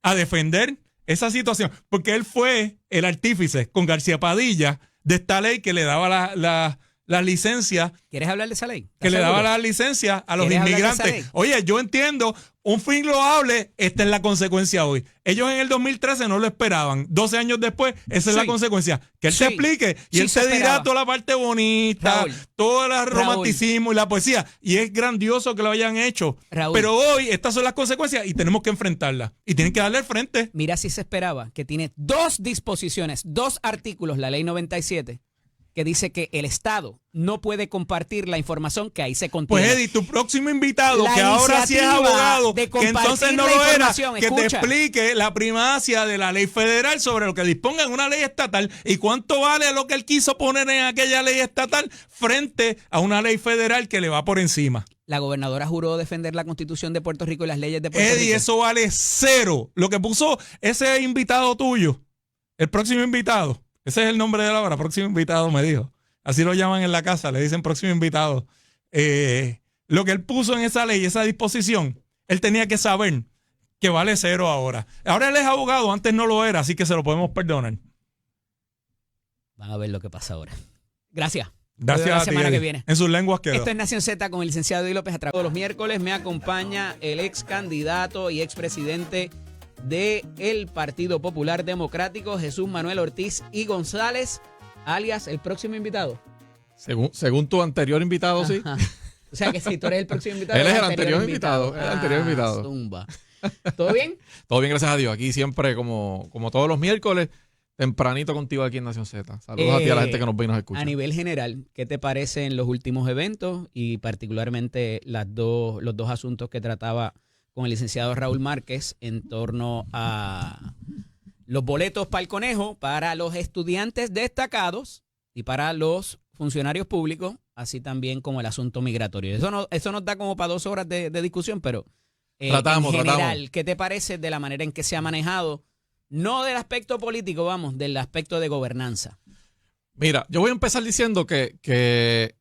a defender esa situación, porque él fue el artífice con García Padilla de esta ley que le daba las licencias. ¿Quieres hablar de esa ley? Que le daba las licencias a los inmigrantes. Oye, yo entiendo, un fin loable, esta es la consecuencia hoy. Ellos en el 2013 no lo esperaban. 12 años después, esa es la consecuencia. Que él te explique y él te dirá toda la parte bonita, Raúl, todo el romanticismo y la poesía. Y es grandioso que lo hayan hecho. Raúl, pero hoy estas son las consecuencias y tenemos que enfrentarlas. Y tienen que darle el frente. Mira si se esperaba, que tiene 2 disposiciones, 2 artículos, la ley 97, que dice que el Estado no puede compartir la información que ahí se contiene. Pues Eddie, tu próximo invitado, que ahora sí es abogado, que entonces no lo era, que te explique la primacia de la ley federal sobre lo que disponga en una ley estatal y cuánto vale lo que él quiso poner en aquella ley estatal frente a una ley federal que le va por encima. La gobernadora juró defender la Constitución de Puerto Rico y las leyes de Puerto Rico. Eddie, eso vale 0. Lo que puso ese invitado tuyo, el próximo invitado, Ese es el nombre de la hora, próximo invitado, me dijo. Así lo llaman en la casa, le dicen próximo invitado. Lo que él puso en esa ley, esa disposición, él tenía que saber que vale 0 ahora. Ahora él es abogado, antes no lo era, así que se lo podemos perdonar. Van a ver lo que pasa ahora. Gracias. Gracias la a ti, semana que Eddie. viene. En sus lenguas quedó. Esto es Nación Z con el licenciado Eddie López Atrás. Todos los miércoles me acompaña el ex candidato y expresidente del Partido Popular Democrático, Jesús Manuel Ortiz y González, alias el próximo invitado. Según tu anterior invitado, sí. O sea que si tú eres el próximo invitado. Él es el anterior invitado. El anterior invitado. Zumba. ¿Todo bien? Todo bien, gracias a Dios. Aquí siempre, como todos los miércoles, tempranito contigo aquí en Nación Z. Saludos a ti y a la gente que nos ve y nos escucha. A nivel general, ¿qué te parecen los últimos eventos y particularmente los dos asuntos que trataba con el licenciado Raúl Márquez en torno a los boletos para el conejo para los estudiantes destacados y para los funcionarios públicos, así también como el asunto migratorio? Eso nos da como para 2 horas de discusión, pero en general, ¿qué te parece de la manera en que se ha manejado? No del aspecto político, vamos, del aspecto de gobernanza. Mira, yo voy a empezar diciendo que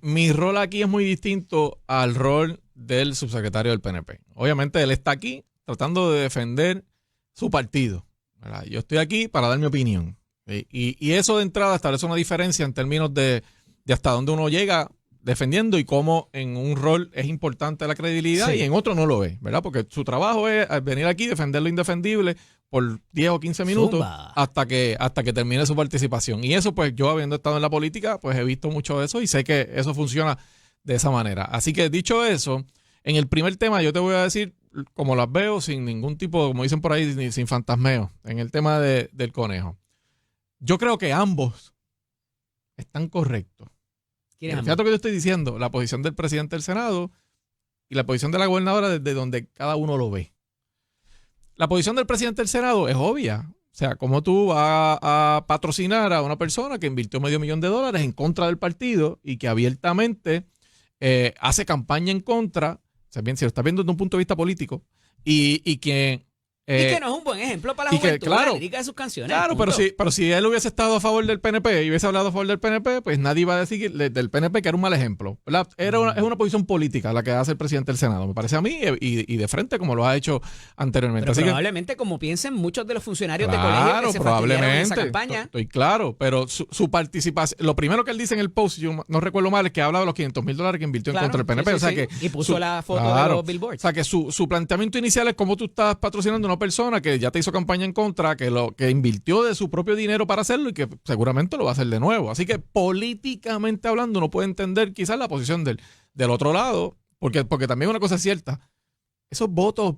mi rol aquí es muy distinto al rol del subsecretario del PNP. Obviamente él está aquí tratando de defender su partido, ¿verdad? Yo estoy aquí para dar mi opinión. Y eso de entrada establece una diferencia en términos de hasta dónde uno llega defendiendo y cómo en un rol es importante la credibilidad y en otro no lo es, ¿verdad? Porque su trabajo es venir aquí y defender lo indefendible por 10 o 15 minutos hasta que termine su participación. Y eso, pues yo habiendo estado en la política, pues he visto mucho de eso y sé que eso funciona de esa manera. Así que dicho eso, en el primer tema yo te voy a decir como las veo, sin ningún tipo, como dicen por ahí, ni sin fantasmeo, en el tema del conejo. Yo creo que ambos están correctos. Fíjate lo que yo estoy diciendo, la posición del presidente del Senado y la posición de la gobernadora desde donde cada uno lo ve. La posición del presidente del Senado es obvia. O sea, ¿cómo tú vas a patrocinar a una persona que invirtió $500,000 en contra del partido y que abiertamente hace campaña en contra? O sea, bien, si lo estás viendo desde un punto de vista político y que que no es un buen ejemplo para la juventud, claro, la lírica de sus canciones. Claro, pero si él hubiese estado a favor del PNP y hubiese hablado a favor del PNP, pues nadie iba a decir del PNP que era un mal ejemplo, ¿verdad? Es una posición política la que hace el presidente del Senado, me parece a mí, y de frente como lo ha hecho anteriormente. Pero así probablemente como piensen muchos de los funcionarios de colegio que se fastidiaron en esa campaña. Estoy claro, pero su participación, lo primero que él dice en el post, yo no recuerdo mal, es que habla de los $500,000 que invirtió en contra del PNP. O sea que y puso la foto de los billboards. O sea que su planteamiento inicial es cómo tú estás patrocinando a una persona que ya te hizo campaña en contra, que invirtió de su propio dinero para hacerlo y que seguramente lo va a hacer de nuevo. Así que políticamente hablando uno puede entender quizás la posición del otro lado, porque también una cosa es cierta, esos votos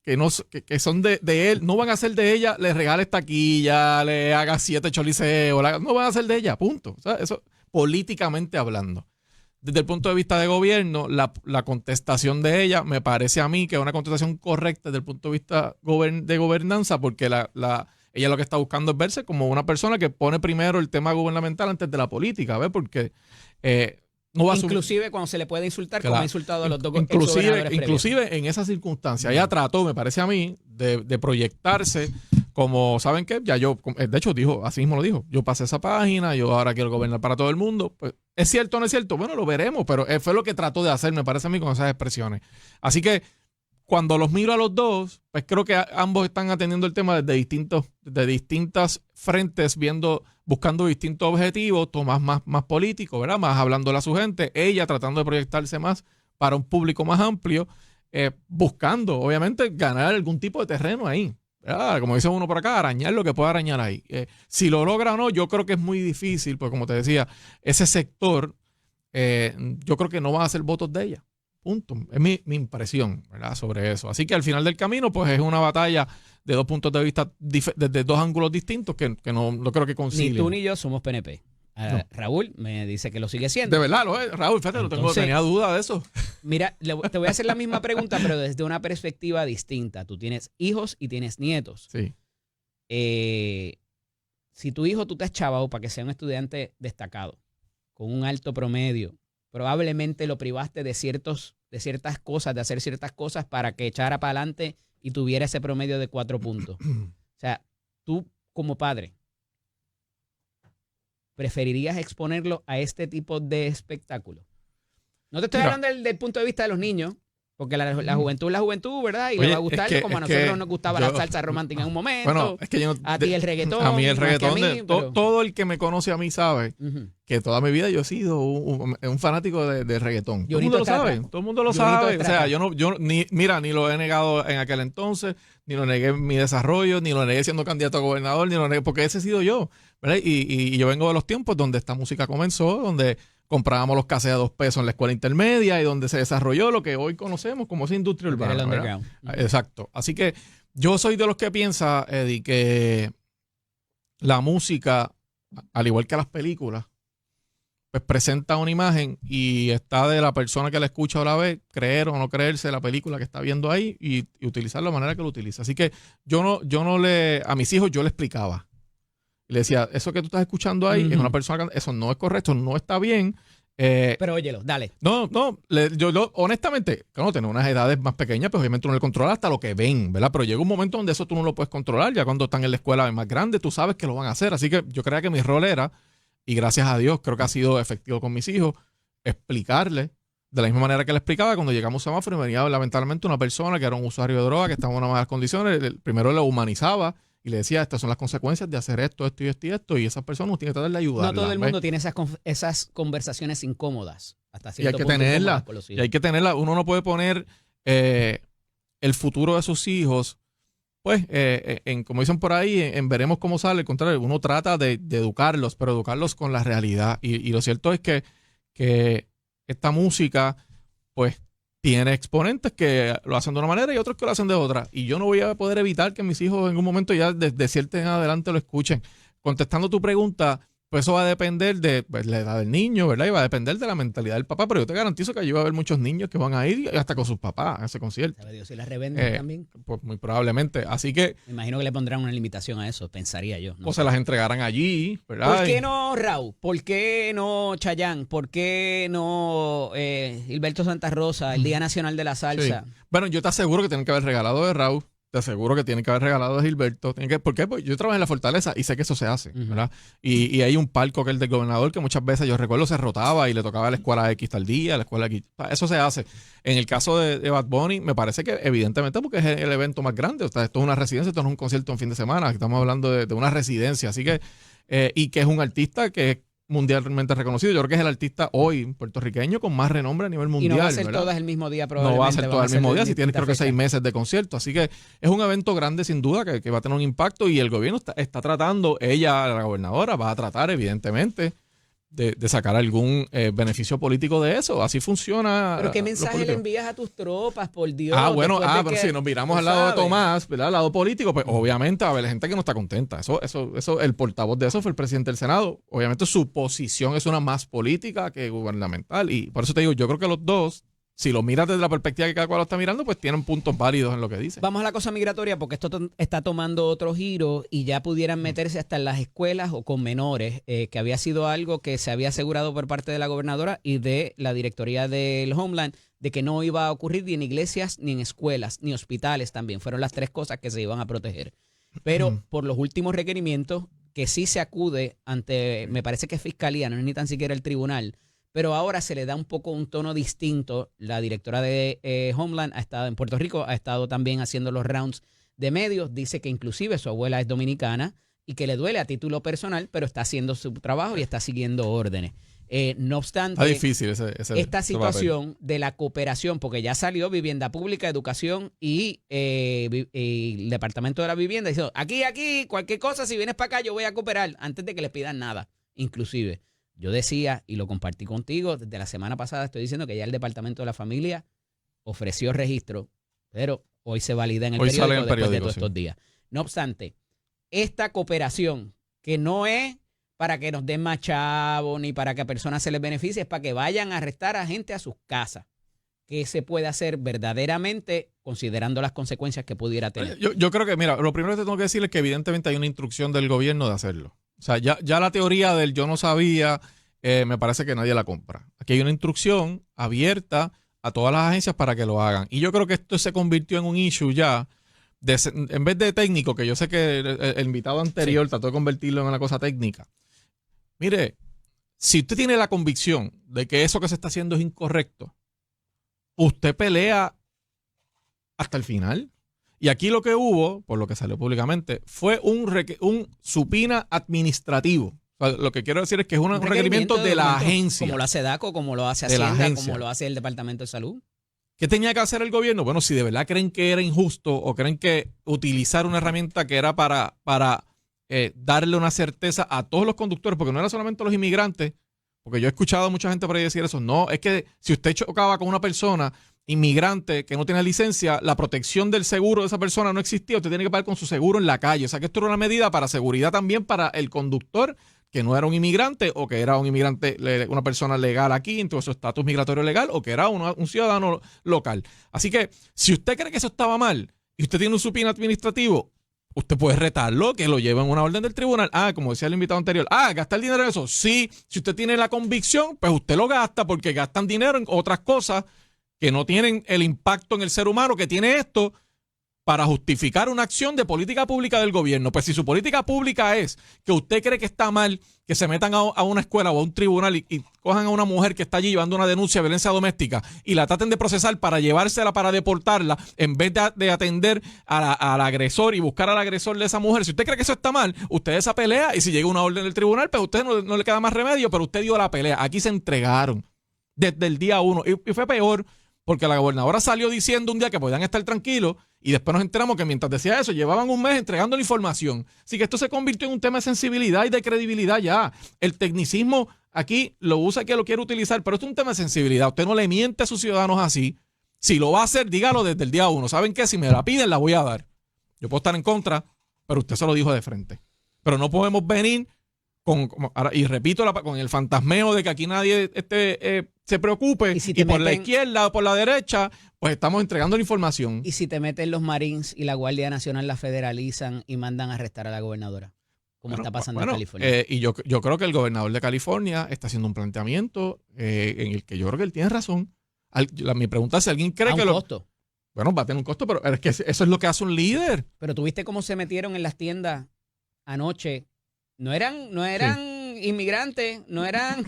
que son de él, no van a ser de ella, le regales taquilla, le haga 7 choliseos, no van a ser de ella, punto. O sea, eso políticamente hablando. Desde el punto de vista de gobierno, la contestación de ella me parece a mí que es una contestación correcta desde el punto de vista de gobernanza, porque ella lo que está buscando es verse como una persona que pone primero el tema gubernamental antes de la política, ¿ves? Porque no va a inclusive cuando se le puede insultar, como ha insultado a los dos inclusive en esa circunstancia, ella trató, me parece a mí, de proyectarse como, ¿saben qué? Ya yo, de hecho, así mismo lo dijo, yo pasé esa página, yo ahora quiero gobernar para todo el mundo. Pues, ¿es cierto o no es cierto? Bueno, lo veremos, pero fue lo que trató de hacer, me parece a mí, con esas expresiones. Así que cuando los miro a los dos, pues creo que ambos están atendiendo el tema desde distintas frentes, buscando distintos objetivos, Tomás más político, ¿verdad? Más hablándole a su gente, ella tratando de proyectarse más para un público más amplio, buscando, obviamente, ganar algún tipo de terreno ahí. Como dice uno por acá, arañar lo que pueda arañar ahí. Si lo logra o no, yo creo que es muy difícil, porque como te decía, ese sector, yo creo que no van a ser votos de ella. Punto. Es mi impresión, ¿verdad? Sobre eso. Así que al final del camino, pues es una batalla de dos puntos de vista, desde dos ángulos distintos que no creo que concilien. Ni tú ni yo somos PNP. No. Raúl me dice que lo sigue siendo. De verdad, Raúl, fíjate, tenía duda de eso. Mira, te voy a hacer la misma pregunta, pero desde una perspectiva distinta. Tú tienes hijos y tienes nietos. Sí. Si tu hijo tú te has chavado para que sea un estudiante destacado, con un alto promedio, probablemente lo privaste de ciertas cosas, de hacer ciertas cosas para que echara para adelante y tuviera ese promedio de 4 puntos. O sea, tú como padre, ¿preferirías exponerlo a este tipo de espectáculo? No te estoy Mira, hablando del punto de vista de los niños, porque la juventud es la juventud, ¿verdad? Y Oye, le va a gustar como a nosotros nos gustaba la salsa romántica en un momento. Bueno, es que yo no, a ti el reggaetón. a mí el más que a reggaetón, mí, pero- todo el que me conoce a mí sabe Ujú. que toda mi vida yo he sido un fanático de reggaetón. Todo el mundo Junito lo sabe, Estrada. todo el mundo lo Junito sabe. O Estrada. sea, yo ni lo he negado en aquel entonces, ni lo negué en mi desarrollo, ni lo negué siendo candidato a gobernador, ni lo negué, porque ese he sido yo, ¿verdad? Y yo vengo de los tiempos donde esta música comenzó, donde comprábamos los cassettes a $2 en la escuela intermedia y donde se desarrolló lo que hoy conocemos como esa industria Porque era el urbana, ¿verdad? underground. Exacto. Así que yo soy de los que piensa, Eddie, que la música, al igual que las películas, pues presenta una imagen y está de la persona que la escucha o la ve, creer o no creerse la película que está viendo ahí y utilizarla de la manera que lo utiliza. Así que a mis hijos yo le explicaba. Le decía, eso que tú estás escuchando ahí es una persona que eso no es correcto, no está bien. Pero óyelo, dale. Honestamente, claro, tener unas edades más pequeñas, pues obviamente uno le controla hasta lo que ven, ¿verdad? Pero llega un momento donde eso tú no lo puedes controlar, ya cuando están en la escuela más grande, tú sabes que lo van a hacer. Así que yo creía que mi rol era, y gracias a Dios creo que ha sido efectivo con mis hijos, explicarle de la misma manera que le explicaba cuando llegamos a semáforo y venía lamentablemente una persona que era un usuario de droga, que estaba en unas malas condiciones, primero lo humanizaba y le decía, estas son las consecuencias de hacer esto, esto y esto y esto, y esas personas uno tiene que tratar de ayudarlas. No todo el ¿ves? mundo tiene esas conversaciones incómodas. Hasta Y hay cierto que punto tenerla. incómodas con los Y hijos. hay que tenerla. Uno no puede poner el futuro de sus hijos, pues, como dicen por ahí, en veremos cómo sale. Al contrario, uno trata de educarlos, pero educarlos con la realidad. Y lo cierto es que esta música, pues, tiene exponentes que lo hacen de una manera y otros que lo hacen de otra. Y yo no voy a poder evitar que mis hijos en un momento ya desde cierta en adelante lo escuchen. Contestando tu pregunta, pues eso va a depender de pues, la edad del niño, ¿verdad? Y va a depender de la mentalidad del papá. Pero yo te garantizo que allí va a haber muchos niños que van a ir hasta con sus papás a ese concierto. ¿Sabe Dios si las revenden también? Pues muy probablemente. Así que Me imagino que le pondrán una limitación a eso, pensaría yo. ¿no? pues se las entregarán allí, ¿verdad? ¿Por qué no Raúl? ¿Por qué no Chayanne? ¿Por qué no Gilberto Santa Rosa, el Día Nacional de la Salsa? Sí. Bueno, yo te aseguro que tienen que haber regalado de Raúl. Te aseguro que tienen que haber regalado de Gilberto. ¿Por qué? Pues yo trabajo en la Fortaleza y sé que eso se hace, ¿verdad? Y hay un palco que es el del gobernador que muchas veces, yo recuerdo, se rotaba y le tocaba a la escuela X tal día, a la escuela X. Eso se hace. En el caso de Bad Bunny, me parece que evidentemente porque es el evento más grande. O sea, esto es una residencia, esto no es un concierto en fin de semana. Estamos hablando de una residencia. Así que, y que es un artista que es mundialmente reconocido. Yo creo que es el artista hoy puertorriqueño con más renombre a nivel mundial. Y no va a ser ¿verdad? todas el mismo día probablemente. No va a ser todo el mismo día, si tienes creo que 6 meses. meses de concierto. Así que es un evento grande sin duda que va a tener un impacto y el gobierno está tratando, ella, la gobernadora, va a tratar evidentemente de sacar algún beneficio político de eso. Así funciona. Pero ¿qué los mensaje le políticos. envías a tus tropas, por Dios? Bueno, después de pero que- si nos miramos tú al lado de sabes. Tomás, ¿verdad? Al lado político, pues obviamente va a haber gente que no está contenta. Eso, el portavoz de eso fue el presidente del Senado. Obviamente su posición es una más política que gubernamental. Y por eso te digo, yo creo que los dos, si lo miras desde la perspectiva que cada cual lo está mirando, pues tienen puntos válidos en lo que dicen. Vamos a la cosa migratoria porque esto está tomando otro giro y ya pudieran meterse hasta en las escuelas o con menores, que había sido algo que se había asegurado por parte de la gobernadora y de la directoría del Homeland de que no iba a ocurrir ni en iglesias, ni en escuelas, ni hospitales también. Fueron las 3 cosas que se iban a proteger. Pero por los últimos requerimientos, que sí se acude ante, me parece que es fiscalía, no es ni tan siquiera el tribunal, pero ahora se le da un poco un tono distinto. La directora de Homeland ha estado en Puerto Rico, ha estado también haciendo los rounds de medios, dice que inclusive su abuela es dominicana y que le duele a título personal, pero está haciendo su trabajo y está siguiendo órdenes. No obstante, Está difícil esa esta situación de la cooperación, porque ya salió Vivienda Pública, Educación y el Departamento de la Vivienda, diciendo, aquí, cualquier cosa, si vienes para acá, yo voy a cooperar, antes de que les pidan nada, inclusive. Yo decía, y lo compartí contigo, desde la semana pasada estoy diciendo que ya el Departamento de la Familia ofreció registro, pero hoy se valida en el Hoy periódico sale en el después de periódico, todos sí. estos días. No obstante, esta cooperación, que no es para que nos den más chavos ni para que a personas se les beneficie, es para que vayan a arrestar a gente a sus casas. ¿Qué se puede hacer verdaderamente considerando las consecuencias que pudiera tener? Yo creo que, mira, lo primero que te tengo que decir es que evidentemente hay una instrucción del gobierno de hacerlo. O sea, ya la teoría del yo no sabía, me parece que nadie la compra. Aquí hay una instrucción abierta a todas las agencias para que lo hagan. Y yo creo que esto se convirtió en un issue ya, en vez de técnico, que yo sé que el invitado anterior trató de convertirlo en una cosa técnica. Mire, si usted tiene la convicción de que eso que se está haciendo es incorrecto, usted pelea hasta el final. Y aquí lo que hubo, por lo que salió públicamente, fue un supina administrativo. O sea, lo que quiero decir es que es un requerimiento de la agencia. Como lo hace DACO, como lo hace Hacienda, como lo hace el Departamento de Salud. ¿Qué tenía que hacer el gobierno? Bueno, si de verdad creen que era injusto o creen que utilizar una herramienta que era para darle una certeza a todos los conductores, porque no era solamente a los inmigrantes, porque yo he escuchado a mucha gente por ahí decir eso. No, es que si usted chocaba con una persona inmigrante que no tiene licencia, la protección del seguro de esa persona no existía. Usted tiene que pagar con su seguro en la calle. O sea que esto era una medida para seguridad también para el conductor que no era un inmigrante o que era un inmigrante, una persona legal aquí, en todo su estatus migratorio legal, o que era un ciudadano local. Así que si usted cree que eso estaba mal y usted tiene un supina administrativo, usted puede retarlo, que lo lleven una orden del tribunal. Como decía el invitado anterior, ¿gasta el dinero en eso? Sí, si usted tiene la convicción, pues usted lo gasta porque gastan dinero en otras cosas que no tienen el impacto en el ser humano que tiene esto para justificar una acción de política pública del gobierno. Pues si su política pública es que usted cree que está mal que se metan a una escuela o a un tribunal y cojan a una mujer que está allí llevando una denuncia de violencia doméstica y la traten de procesar para llevársela, para deportarla, en vez de atender al agresor y buscar al agresor de esa mujer, si usted cree que eso está mal, usted esa pelea y si llega una orden del tribunal, pues a usted no le queda más remedio, pero usted dio la pelea. Aquí se entregaron desde el día 1 y fue peor porque la gobernadora salió diciendo un día que podían estar tranquilos y después nos enteramos que mientras decía eso, llevaban un mes entregando la información. Así que esto se convirtió en un tema de sensibilidad y de credibilidad ya. El tecnicismo aquí lo usa que lo quiere utilizar, pero esto es un tema de sensibilidad. Usted no le miente a sus ciudadanos así. Si lo va a hacer, dígalo desde el día 1. ¿Saben qué? Si me la piden, la voy a dar. Yo puedo estar en contra, pero usted se lo dijo de frente. Pero no podemos venir y repito, con el fantasmeo de que aquí nadie se preocupe y por la izquierda o por la derecha, pues estamos entregando la información. ¿Y si te meten los Marines y la Guardia Nacional la federalizan y mandan a arrestar a la gobernadora? Como está pasando en California. Y yo creo que el gobernador de California está haciendo un planteamiento en el que yo creo que él tiene razón. Mi pregunta es si alguien cree que un costo. Bueno, va a tener un costo, pero es que eso es lo que hace un líder. Pero ¿tuviste cómo se metieron en las tiendas anoche? No eran inmigrantes, no eran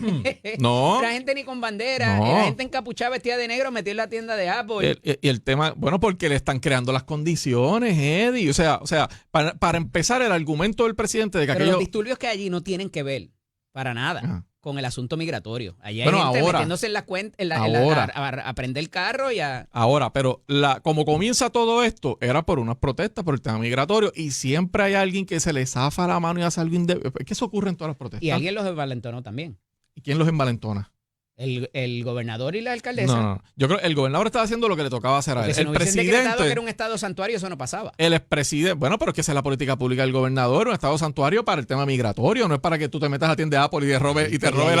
no. Era gente ni con bandera, era gente encapuchada vestida de negro metida en la tienda de Apple. Y el tema, bueno, porque le están creando las condiciones, Eddie. O sea, para empezar, el argumento del presidente de que los disturbios que hay allí no tienen que ver para nada con el asunto migratorio. Allí hay gente metiéndose en la cuenta, a prender el carro y a... Ahora, pero como comienza todo esto, era por unas protestas, por el tema migratorio, y siempre hay alguien que se le zafa la mano y hace algo indebido. Es que eso ocurre en todas las protestas. Y alguien los envalentonó también. ¿Y quién los envalentona? El gobernador y la alcaldesa. No. Yo creo que el gobernador estaba haciendo lo que le tocaba hacer a él. Si el presidente decretado que era un estado santuario, eso no pasaba. El expresidente, bueno, pero es que esa es la política pública del gobernador, un estado santuario para el tema migratorio, no es para que tú te metas a la tienda de Apple y te robe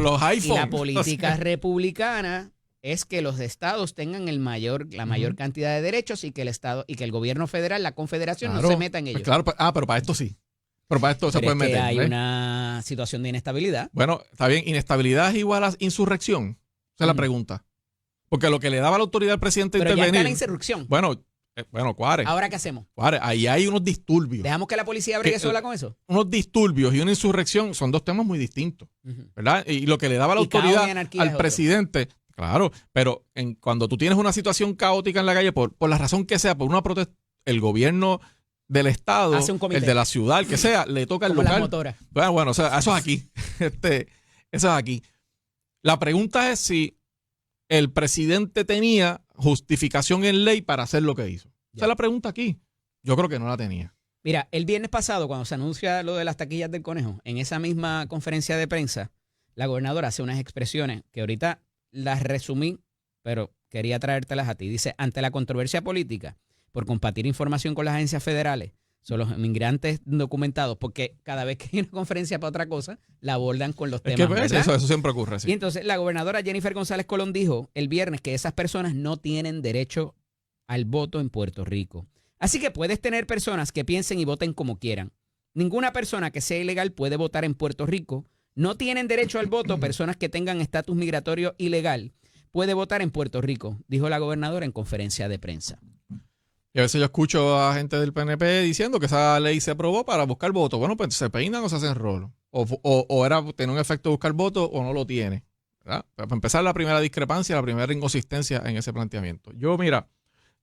los iPhones. Y la política republicana es que los estados tengan la mayor cantidad de derechos y que el estado y que el gobierno federal, la confederación, no se meta en ellos. Pues claro, pero para esto sí. Pero para esto se puede meter. Hay una situación de inestabilidad. Bueno, está bien. ¿Inestabilidad es igual a insurrección? Esa es la pregunta. Porque lo que le daba la autoridad al presidente de intervenir... Pero ya está la insurrección. Bueno, Cuare. ¿Ahora qué hacemos? Cuare, ahí hay unos disturbios. ¿Dejamos que la policía bregue sola con eso? Unos disturbios y una insurrección son dos temas muy distintos, ¿verdad? Y lo que le daba la autoridad al presidente... Claro, pero cuando tú tienes una situación caótica en la calle, por la razón que sea, por una protesta, el gobierno... del estado, el de la ciudad, el que sea, le toca el local. Bueno, o sea, eso es aquí. Eso es aquí. La pregunta es si el presidente tenía justificación en ley para hacer lo que hizo. Esa es la pregunta aquí. Yo creo que no la tenía. Mira, el viernes pasado, cuando se anuncia lo de las taquillas del conejo, en esa misma conferencia de prensa, la gobernadora hace unas expresiones que ahorita las resumí, pero quería traértelas a ti. Dice, ante la controversia política, por compartir información con las agencias federales sobre los inmigrantes documentados, porque cada vez que hay una conferencia para otra cosa, la abordan con los temas. Es que eso siempre ocurre. Sí. Y entonces la gobernadora Jennifer González Colón dijo el viernes que esas personas no tienen derecho al voto en Puerto Rico. Así que puedes tener personas que piensen y voten como quieran. Ninguna persona que sea ilegal puede votar en Puerto Rico. No tienen derecho al voto personas que tengan estatus migratorio ilegal. Puede votar en Puerto Rico, dijo la gobernadora en conferencia de prensa. Y a veces yo escucho a gente del PNP diciendo que esa ley se aprobó para buscar votos. Bueno, pues se peinan o se hacen rolo. O era tener un efecto de buscar votos o no lo tiene. ¿Verdad? Para empezar, la primera discrepancia, la primera inconsistencia en ese planteamiento. Yo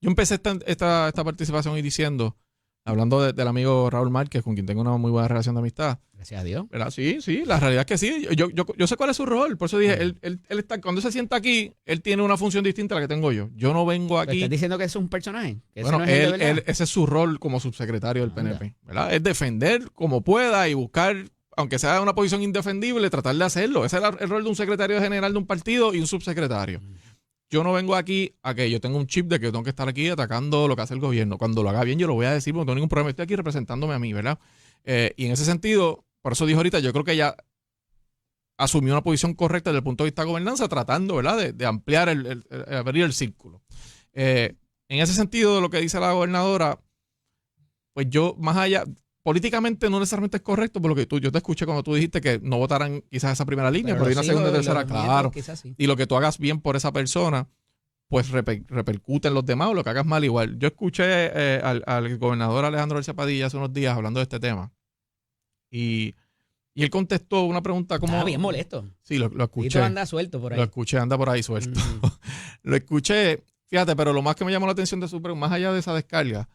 empecé esta participación y diciendo, hablando del amigo Raúl Márquez, con quien tengo una muy buena relación de amistad. Gracias a Dios. ¿Verdad? Sí, la realidad es que sí. Yo sé cuál es su rol. Por eso dije, él está, cuando se sienta aquí, él tiene una función distinta a la que tengo yo. Yo no vengo aquí. ¿Estás diciendo que es un personaje? Que Bueno, ese no es el de verdad. ese es su rol como subsecretario del PNP. ¿Verdad? Es defender como pueda y buscar, aunque sea una posición indefendible, tratar de hacerlo. Ese es el rol de un secretario general de un partido y un subsecretario. Yo no vengo aquí a que yo tenga un chip de que tengo que estar aquí atacando lo que hace el gobierno. Cuando lo haga bien, yo lo voy a decir, porque no tengo ningún problema. Estoy aquí representándome a mí, ¿verdad? Y en ese sentido, por eso dijo ahorita, yo creo que ella asumió una posición correcta desde el punto de vista de gobernanza, tratando, ¿verdad?, de ampliar, abrir el círculo. En ese sentido, de lo que dice la gobernadora, pues yo, más allá, políticamente no necesariamente es correcto, por lo que yo te escuché cuando tú dijiste que no votaran quizás esa primera línea, pero hay una segunda y tercera, claro. Sí. Y lo que tú hagas bien por esa persona, pues repercute en los demás, o lo que hagas mal igual. Yo escuché al gobernador Alejandro García Padilla hace unos días hablando de este tema. Y él contestó una pregunta como... Estaba bien molesto. Sí, lo escuché. Y anda suelto por ahí. Lo escuché, anda por ahí suelto. Lo escuché, fíjate, pero lo más que me llamó la atención de su pregunta, más allá de esa descarga,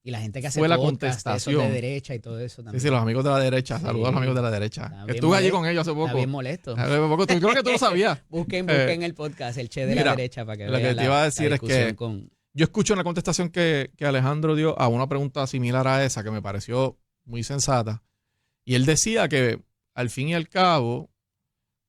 y la gente que hace fue la podcast, contestación. esos de derecha y todo eso también. Sí, los amigos de la derecha. Sí. Saludos a los amigos de la derecha. Está Estuve allí molesto. con ellos hace poco. Está bien molesto. Creo que tú lo sabías. Busquen el podcast, el Che de mira, la derecha, para que lo vean que te iba a decir es que con... yo escucho una contestación que Alejandro dio a una pregunta similar a esa, que me pareció muy sensata. Y él decía que, al fin y al cabo,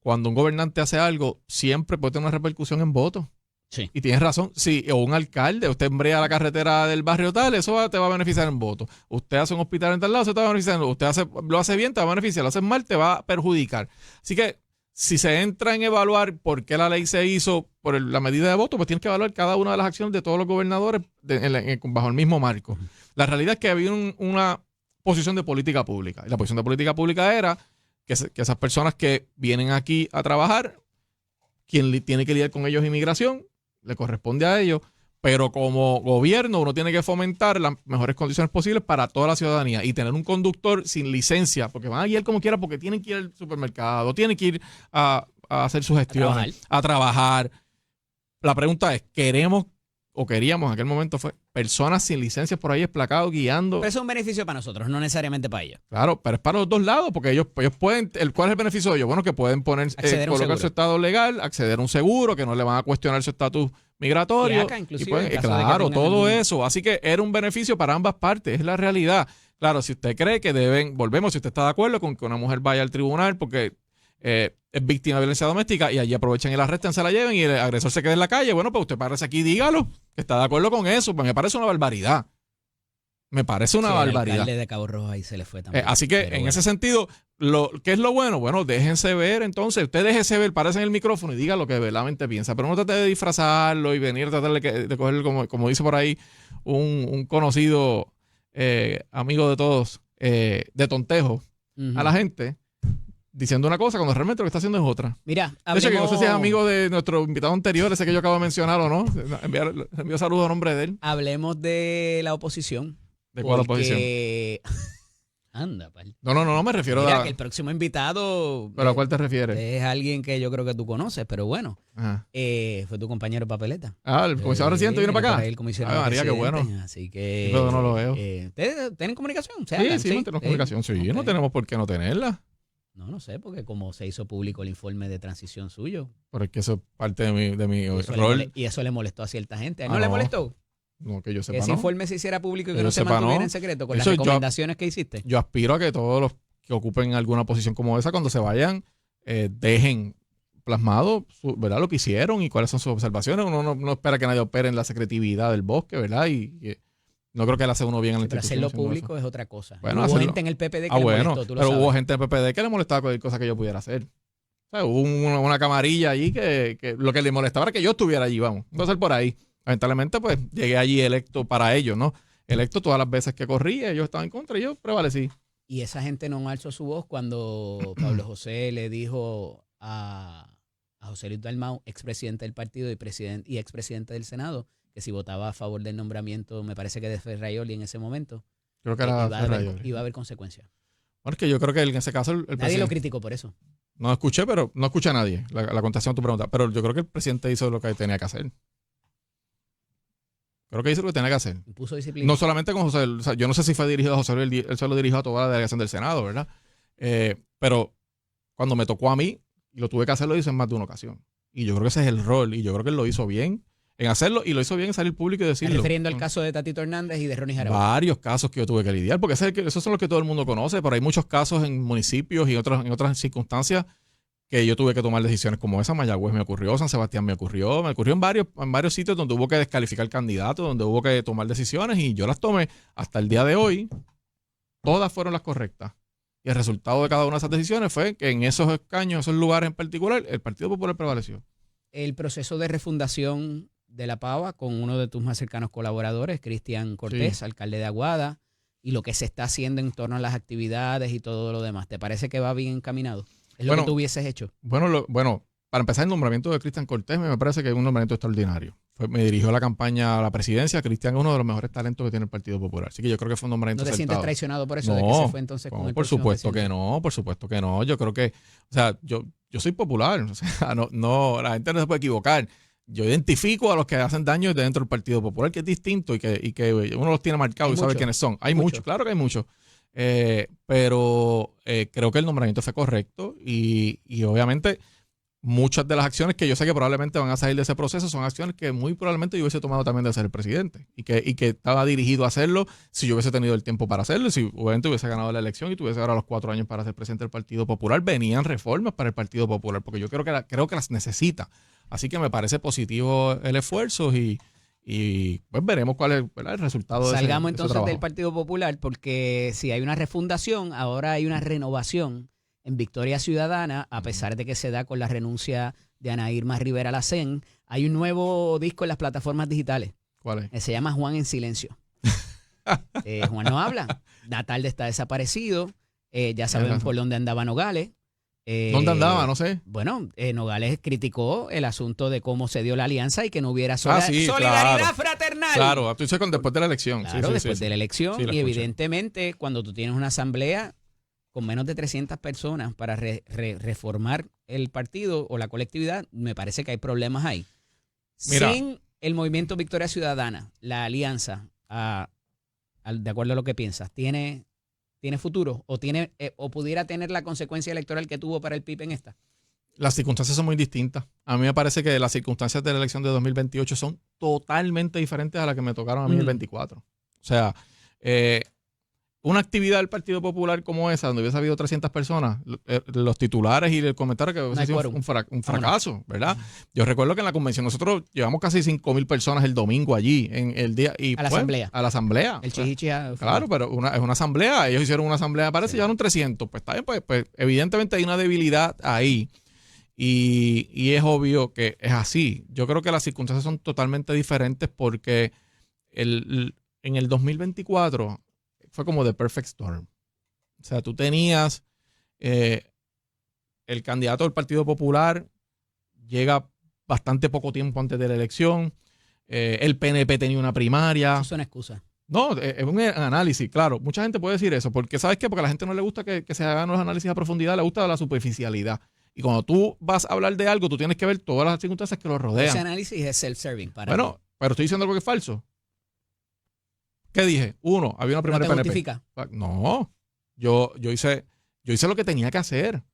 cuando un gobernante hace algo, siempre puede tener una repercusión en votos. Sí. Y tienes razón. Sí, o un alcalde, usted embrea la carretera del barrio tal, eso te va a beneficiar en votos. Usted hace un hospital en tal lado, eso te va a beneficiar en votos. Usted lo hace bien, te va a beneficiar. Lo hace mal, te va a perjudicar. Así que, si se entra en evaluar por qué la ley se hizo por la medida de voto, pues tienes que evaluar cada una de las acciones de todos los gobernadores bajo el mismo marco. La realidad es que había una posición de política pública. Y la posición de política pública era que esas personas que vienen aquí a trabajar, quien tiene que lidiar con ellos es inmigración, le corresponde a ellos, pero como gobierno uno tiene que fomentar las mejores condiciones posibles para toda la ciudadanía y tener un conductor sin licencia, porque van a guiar como quiera, porque tienen que ir al supermercado, tienen que ir a hacer su gestión, a trabajar. La pregunta es, queríamos en aquel momento fue personas sin licencias por ahí esplacados guiando. Pero eso es un beneficio para nosotros, no necesariamente para ellos. Claro, pero es para los dos lados, porque ellos pueden, ¿cuál es el beneficio de ellos? Bueno, que pueden poner, colocar su estado legal, acceder a un seguro, que no le van a cuestionar su estatus migratorio. Y acá, inclusive, claro, todo eso. Así que era un beneficio para ambas partes, es la realidad. Claro, si usted cree que volvemos, si usted está de acuerdo con que una mujer vaya al tribunal porque es víctima de violencia doméstica y allí aprovechan y la arrestan, se la lleven y el agresor se queda en la calle, bueno, pues usted párese aquí y dígalo, que está de acuerdo con eso. Pues me parece una barbaridad. Me parece una barbaridad. El alcalde de Cabo Rojo ahí se le fue también. Así que en ese sentido, ¿qué es lo bueno? Bueno, déjense ver entonces. Usted déjese ver, párese en el micrófono y diga lo que verdaderamente piensa. Pero no trate de disfrazarlo y venir a tratar de coger, como dice por ahí, un conocido amigo de todos, de tontejo a la gente, diciendo una cosa cuando realmente lo que está haciendo es otra. Mira, de hecho, que no sé si es amigo de nuestro invitado anterior, ese que yo acabo de mencionar o no. Envío saludos a nombre de él. Hablemos de la oposición. ¿De cuál oposición? Anda, pal. No, me refiero Mira, que el próximo invitado... ¿Pero a cuál te refieres? Es alguien que yo creo que tú conoces, pero bueno. Fue tu compañero Papeleta. El comisionado residente vino para acá. El comisionado María, qué bueno. Así que... Pero no lo veo. ¿Ustedes tienen comunicación? Sí, tenemos comunicación. Sí, okay. No tenemos por qué no tenerla. No sé, porque como se hizo público el informe de transición suyo. Pero es que eso es parte de mi rol. Y eso le molestó a cierta gente. ¿No le molestó? No, que yo sepa, que ese informe se hiciera público y que yo no se mantuviera en secreto con las recomendaciones que hiciste. Yo aspiro a que todos los que ocupen alguna posición como esa, cuando se vayan, dejen plasmado, ¿verdad?, lo que hicieron y cuáles son sus observaciones. Uno no espera que nadie opere en la secretividad del bosque, ¿verdad? Y no creo que le hace uno bien a la institución. Pero hacerlo público es otra cosa. Bueno, hubo gente en el PPD que le molestó, tú lo pero sabes. hubo gente en el PPD que le molestaba cualquier cosa que yo pudiera hacer. O sea, hubo una camarilla allí que lo que le molestaba era que yo estuviera allí, vamos. Entonces por ahí. Lamentablemente, pues, llegué allí electo para ellos, ¿no? Electo todas las veces que corrí, ellos estaban en contra y yo prevalecí. Y esa gente no alzó su voz cuando Pablo José le dijo a José Luis Dalmau, expresidente del partido y expresidente del Senado, que si votaba a favor del nombramiento, me parece que de Ferraioli en ese momento, Creo que era iba a haber consecuencias. Bueno, es que yo creo que en ese caso el Nadie presidente... lo criticó por eso. No escuché, pero no escuché a nadie la contestación a tu pregunta. Pero yo creo que el presidente hizo lo que tenía que hacer. Creo que hizo lo que tenía que hacer. Impuso disciplina. No solamente con José, o sea, yo no sé si fue dirigido a José Luis, él se lo dirigió a toda la delegación del Senado, ¿verdad? Pero cuando me tocó a mí, y lo tuve que hacer, lo hice en más de una ocasión. Y yo creo que ese es el rol, y yo creo que él lo hizo bien en hacerlo, y lo hizo bien en salir público y decirlo. Refiriendo al caso de Tatito Hernández y de Ronnie Jarabo. Varios casos que yo tuve que lidiar, porque esos son los que todo el mundo conoce, pero hay muchos casos en municipios y en otras circunstancias que yo tuve que tomar decisiones como esa. Mayagüez me ocurrió, San Sebastián me ocurrió en varios sitios donde hubo que descalificar candidatos, donde hubo que tomar decisiones, y yo las tomé hasta el día de hoy. Todas fueron las correctas. Y el resultado de cada una de esas decisiones fue que en esos escaños, esos lugares en particular, el Partido Popular prevaleció. El proceso de refundación de la Pava con uno de tus más cercanos colaboradores, Cristian Cortés, alcalde de Aguada, y lo que se está haciendo en torno a las actividades y todo lo demás, ¿te parece que va bien encaminado? ¿Es lo que tú hubieses hecho? Bueno, para empezar, el nombramiento de Cristian Cortés me parece que es un nombramiento extraordinario. Me dirigió la campaña a la presidencia. Cristian es uno de los mejores talentos que tiene el Partido Popular. Así que yo creo que fue un nombramiento acertado. ¿No te sientes traicionado por eso no, de que se fue entonces con el por supuesto presidente? por supuesto que no. Yo creo que, o sea, yo soy popular. O sea, no, la gente no se puede equivocar. Yo identifico a los que hacen daño dentro del Partido Popular, que es distinto y que uno los tiene marcados y sabe quiénes son. Hay muchos, claro que hay muchos. Pero creo que el nombramiento fue correcto y obviamente muchas de las acciones que yo sé que probablemente van a salir de ese proceso son acciones que muy probablemente yo hubiese tomado también de ser el presidente y que estaba dirigido a hacerlo si yo hubiese tenido el tiempo para hacerlo, si obviamente hubiese ganado la elección y tuviese ahora los 4 años para ser presidente del Partido Popular. Venían reformas para el Partido Popular porque yo creo que las necesita. Así que me parece positivo el esfuerzo y pues veremos cuál es, ¿verdad?, el resultado de ese trabajo. Salgamos entonces del Partido Popular, porque si hay una refundación, ahora hay una renovación en Victoria Ciudadana, a pesar de que se da con la renuncia de Ana Irma Rivera Lacén. Hay un nuevo disco en las plataformas digitales. ¿Cuál es? Se llama Juan en Silencio. Juan no habla. Natalde está desaparecido. Ya sabemos por dónde andaba Nogales. ¿Dónde andaba? No sé. Bueno, Nogales criticó el asunto de cómo se dio la alianza y que no hubiera solidaridad fraternal. Claro, tú dices después de la elección. Claro, después de la elección. Sí, y evidentemente, cuando tú tienes una asamblea con menos de 300 personas para reformar el partido o la colectividad, me parece que hay problemas ahí. Mira, sin el movimiento Victoria Ciudadana, la alianza, de acuerdo a lo que piensas, ¿tiene futuro o pudiera tener la consecuencia electoral que tuvo para el PIB en esta? Las circunstancias son muy distintas. A mí me parece que las circunstancias de la elección de 2028 son totalmente diferentes a las que me tocaron a mí en el 24. O sea, una actividad del Partido Popular como esa, donde hubiese habido 300 personas, los titulares y el comentario que hubiese sido un fracaso, ¿verdad? Yo recuerdo que en la convención nosotros llevamos casi 5,000 personas el domingo allí, en el día. Y a la asamblea. A la asamblea. El chichicha. Claro, pero es una asamblea. Ellos hicieron una asamblea, parece, llevaron 300. Pues está bien, pues evidentemente hay una debilidad ahí. Y es obvio que es así. Yo creo que las circunstancias son totalmente diferentes porque en el 2024 fue como the perfect storm. O sea, tú tenías el candidato del Partido Popular, llega bastante poco tiempo antes de la elección. El PNP tenía una primaria. Eso es una excusa. No, es un análisis, claro. Mucha gente puede decir eso, porque ¿sabes qué? Porque a la gente no le gusta que se hagan los análisis a profundidad, le gusta la superficialidad. Y cuando tú vas a hablar de algo, tú tienes que ver todas las circunstancias que lo rodean. Ese análisis es self-serving para mí. Pero estoy diciendo algo que es falso. ¿Qué dije? Uno, había una primaria PNP. Justifica? No, yo hice lo que tenía que hacer.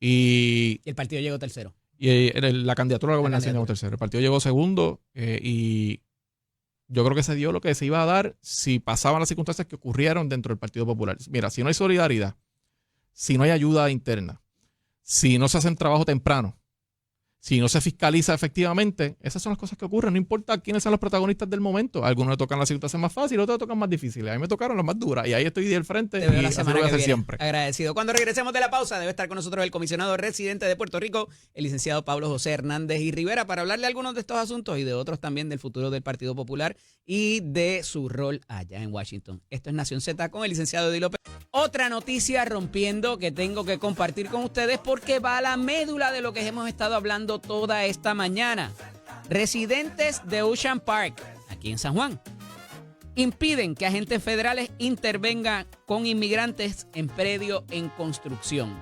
Y el partido llegó tercero. Y la candidatura a la gobernación llegó tercero. El partido llegó segundo y yo creo que se dio lo que se iba a dar si pasaban las circunstancias que ocurrieron dentro del Partido Popular. Mira, si no hay solidaridad, si no hay ayuda interna, si no se hace trabajo temprano, si no se fiscaliza efectivamente, esas son las cosas que ocurren. No importa quiénes son los protagonistas del momento. A algunos le tocan las circunstancias más fáciles, otros le tocan más difíciles. A mí me tocaron las más duras y ahí estoy del frente. Te veo la semana que viene. Siempre. Agradecido. Cuando regresemos de la pausa, debe estar con nosotros el comisionado residente de Puerto Rico, el licenciado Pablo José Hernández y Rivera, para hablarle de algunos de estos asuntos y de otros también del futuro del Partido Popular y de su rol allá en Washington. Esto es Nación Z con el licenciado Eddie López. Otra noticia rompiendo que tengo que compartir con ustedes porque va a la médula de lo que hemos estado hablando pasando toda esta mañana. Residentes de Ocean Park, aquí en San Juan, impiden que agentes federales intervengan con inmigrantes en predio en construcción.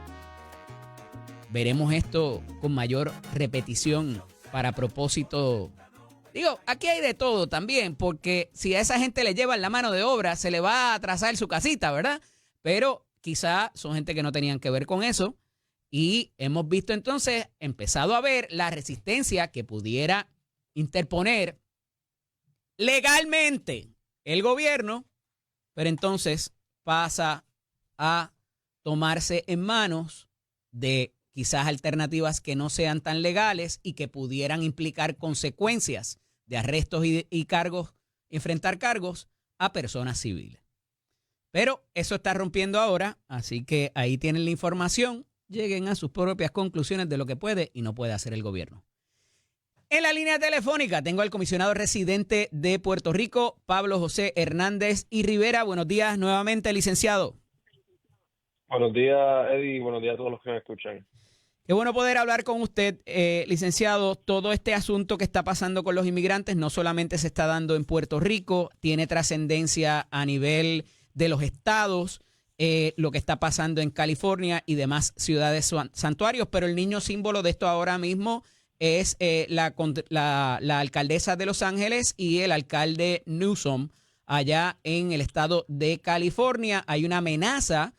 Veremos esto con mayor repetición para propósito. Digo, aquí hay de todo también, porque si a esa gente le llevan la mano de obra, se le va a atrasar su casita, ¿verdad? Pero quizá son gente que no tenían que ver con eso. Y hemos visto entonces, empezado a ver la resistencia que pudiera interponer legalmente el gobierno, pero entonces pasa a tomarse en manos de quizás alternativas que no sean tan legales y que pudieran implicar consecuencias de arrestos y cargos, enfrentar cargos a personas civiles. Pero eso está rompiendo ahora, así que ahí tienen la información. Lleguen a sus propias conclusiones de lo que puede y no puede hacer el gobierno. En la línea telefónica tengo al comisionado residente de Puerto Rico, Pablo José Hernández y Rivera. Buenos días nuevamente, licenciado. Buenos días, Eddie, y buenos días a todos los que me escuchan. Qué bueno poder hablar con usted, licenciado. Todo este asunto que está pasando con los inmigrantes no solamente se está dando en Puerto Rico, tiene trascendencia a nivel de los estados, lo que está pasando en California y demás ciudades santuarios, pero el niño símbolo de esto ahora mismo es la alcaldesa de Los Ángeles y el alcalde Newsom allá en el estado de California. Hay una amenaza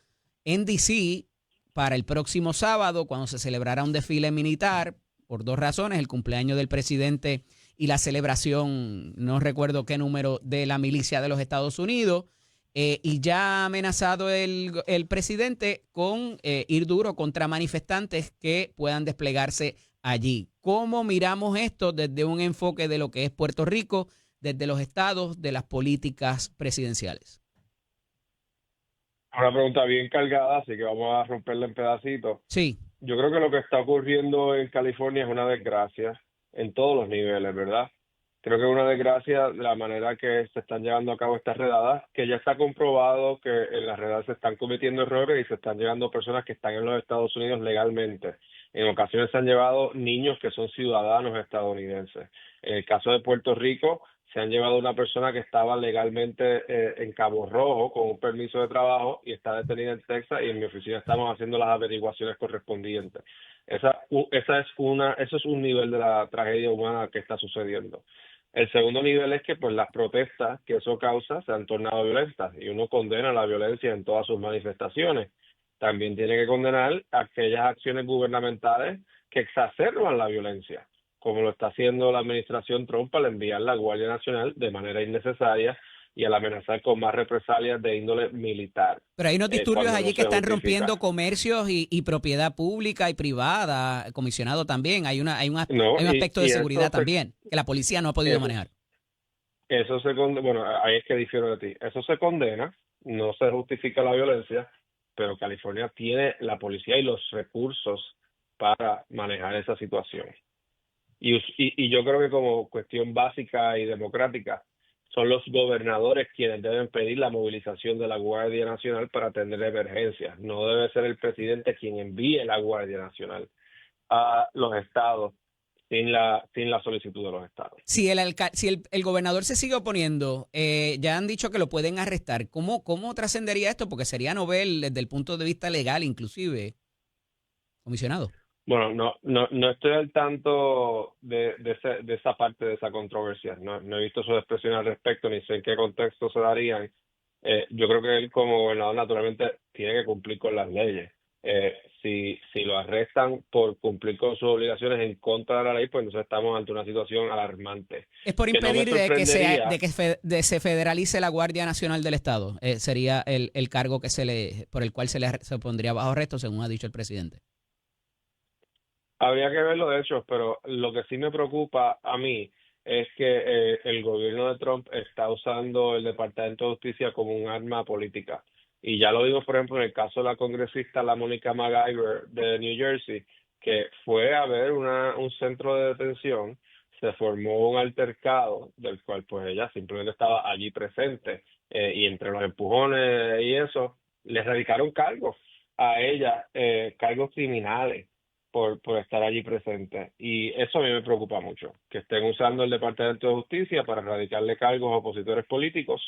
en D.C. para el próximo sábado, cuando se celebrará un desfile militar, por dos razones: el cumpleaños del presidente y la celebración, no recuerdo qué número, de la milicia de los Estados Unidos. Y ya ha amenazado el presidente con ir duro contra manifestantes que puedan desplegarse allí. ¿Cómo miramos esto desde un enfoque de lo que es Puerto Rico, desde los estados, de las políticas presidenciales? Una pregunta bien cargada, así que vamos a romperla en pedacitos. Sí. Yo creo que lo que está ocurriendo en California es una desgracia en todos los niveles, ¿verdad? Creo que es una desgracia de la manera que se están llevando a cabo estas redadas, que ya está comprobado que en las redadas se están cometiendo errores y se están llevando personas que están en los Estados Unidos legalmente. En ocasiones se han llevado niños que son ciudadanos estadounidenses. En el caso de Puerto Rico, se han llevado a una persona que estaba legalmente en Cabo Rojo con un permiso de trabajo y está detenida en Texas, y en mi oficina estamos haciendo las averiguaciones correspondientes. Eso es un nivel de la tragedia humana que está sucediendo. El segundo nivel es que pues las protestas que eso causa se han tornado violentas, y uno condena la violencia en todas sus manifestaciones. También tiene que condenar aquellas acciones gubernamentales que exacerban la violencia, como lo está haciendo la administración Trump al enviar la Guardia Nacional de manera innecesaria y al amenazar con más represalias de índole militar. Pero hay unos disturbios cuando allí no que se están justifica. rompiendo comercios y propiedad pública y privada, comisionado también. Hay un aspecto de seguridad también, que la policía no ha podido manejar. Bueno, ahí es que difiero de ti. Eso se condena, no se justifica la violencia, pero California tiene la policía y los recursos para manejar esa situación. Y yo creo que como cuestión básica y democrática, son los gobernadores quienes deben pedir la movilización de la Guardia Nacional para atender emergencias. No debe ser el presidente quien envíe la Guardia Nacional a los estados sin la solicitud de los estados. Si el gobernador se sigue oponiendo, ya han dicho que lo pueden arrestar. ¿Cómo trascendería esto? Porque sería novel desde el punto de vista legal, inclusive, comisionado. Bueno, no estoy al tanto de esa parte de esa controversia. No he visto sus expresiones al respecto, ni sé en qué contexto se darían. Yo creo que él como gobernador naturalmente tiene que cumplir con las leyes. Si lo arrestan por cumplir con sus obligaciones en contra de la ley, pues entonces estamos ante una situación alarmante. Es por impedir se federalice la Guardia Nacional del Estado. Sería el cargo por el cual se pondría bajo arresto, según ha dicho el presidente. Habría que ver los hechos, pero lo que sí me preocupa a mí es que el gobierno de Trump está usando el Departamento de Justicia como un arma política. Y ya lo vimos, por ejemplo, en el caso de la congresista, la Mónica MacIver de New Jersey, que fue a ver un centro de detención, se formó un altercado del cual pues ella simplemente estaba allí presente, y entre los empujones y eso, le radicaron cargos a ella, cargos criminales. por estar allí presentes. Y eso a mí me preocupa mucho, que estén usando el Departamento de Justicia para erradicarle cargos a opositores políticos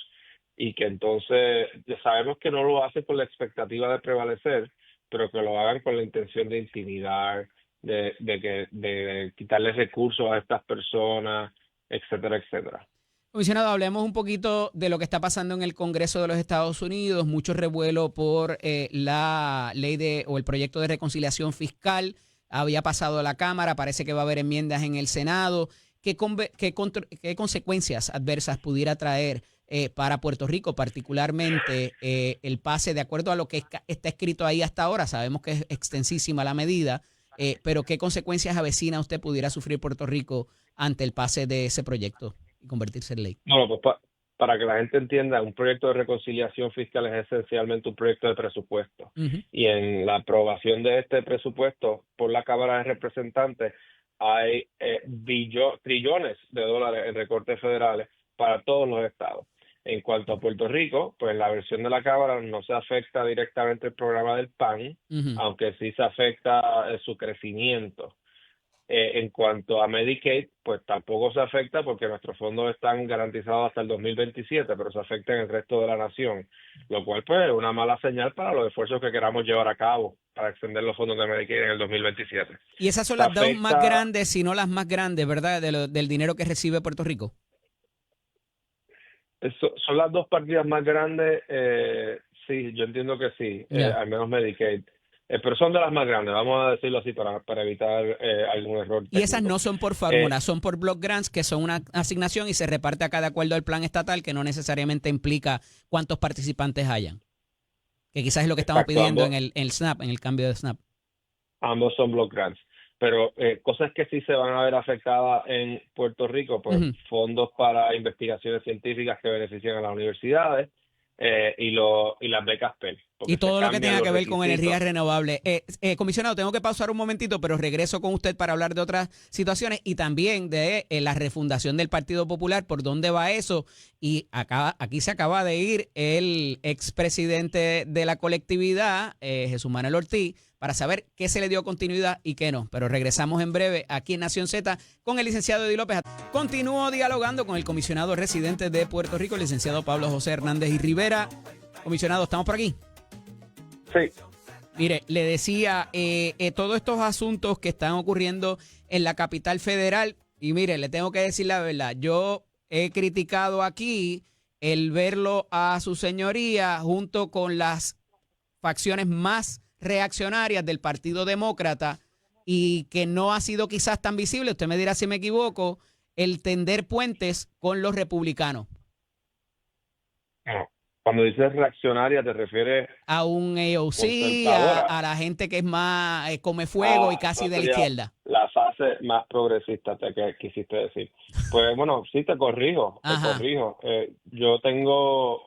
y que entonces ya sabemos que no lo hacen con la expectativa de prevalecer, pero que lo hagan con la intención de intimidar, de quitarles recursos a estas personas, etcétera, etcétera. Comisionado, hablemos un poquito de lo que está pasando en el Congreso de los Estados Unidos. Mucho revuelo por la ley o el proyecto de reconciliación fiscal. Había pasado a la Cámara, parece que va a haber enmiendas en el Senado. ¿Qué consecuencias adversas pudiera traer para Puerto Rico, particularmente el pase, de acuerdo a lo que está escrito ahí hasta ahora? Sabemos que es extensísima la medida, pero ¿qué consecuencias avecina usted pudiera sufrir Puerto Rico ante el pase de ese proyecto y convertirse en ley? No, pues para que la gente entienda, un proyecto de reconciliación fiscal es esencialmente un proyecto de presupuesto. Y en la aprobación de este presupuesto por la Cámara de Representantes hay trillones de dólares en recortes federales para todos los estados. En cuanto a Puerto Rico, pues la versión de la Cámara no se afecta directamente el programa del PAN, aunque sí se afecta su crecimiento. En cuanto a Medicaid, pues tampoco se afecta porque nuestros fondos están garantizados hasta el 2027, pero se afecta en el resto de la nación, lo cual pues es una mala señal para los esfuerzos que queramos llevar a cabo para extender los fondos de Medicaid en el 2027. Y esas son las dos más grandes, si no las más grandes, ¿verdad?, del dinero que recibe Puerto Rico. Son las dos partidas más grandes, sí, yo entiendo que sí, al menos Medicaid. Pero son de las más grandes, vamos a decirlo así para evitar algún error técnico. Y esas no son por fórmula, son por block grants, que son una asignación y se reparte a cada acuerdo del plan estatal, que no necesariamente implica cuántos participantes hayan. Que quizás es lo que estamos pidiendo en el SNAP, en el cambio de SNAP. Ambos son block grants. Pero cosas que sí se van a ver afectadas en Puerto Rico, pues fondos para investigaciones científicas que benefician a las universidades, y las becas Pell. Y todo lo que tenga que ver con energías renovables. Comisionado, tengo que pausar un momentito, pero regreso con usted para hablar de otras situaciones y también de la refundación del Partido Popular, por dónde va eso. Y aquí se acaba de ir el expresidente de la colectividad, Jesús Manuel Ortiz, para saber qué se le dio continuidad y qué no. Pero regresamos en breve aquí en Nación Z con el licenciado Eddie López. Continúo dialogando con el comisionado residente de Puerto Rico, el licenciado Pablo José Hernández y Rivera. Comisionado, ¿estamos por aquí? Sí. Mire, le decía, todos estos asuntos que están ocurriendo en la capital federal, y mire, le tengo que decir la verdad, yo he criticado aquí el verlo a su señoría junto con las facciones más reaccionarias del Partido Demócrata y que no ha sido quizás tan visible, usted me dirá si me equivoco, el tender puentes con los republicanos. Cuando dices reaccionaria, ¿te refieres a un AOC, a la gente que es más come fuego y casi de la izquierda? La fase más progresista que quisiste decir. Pues bueno, sí, te corrijo. Yo tengo,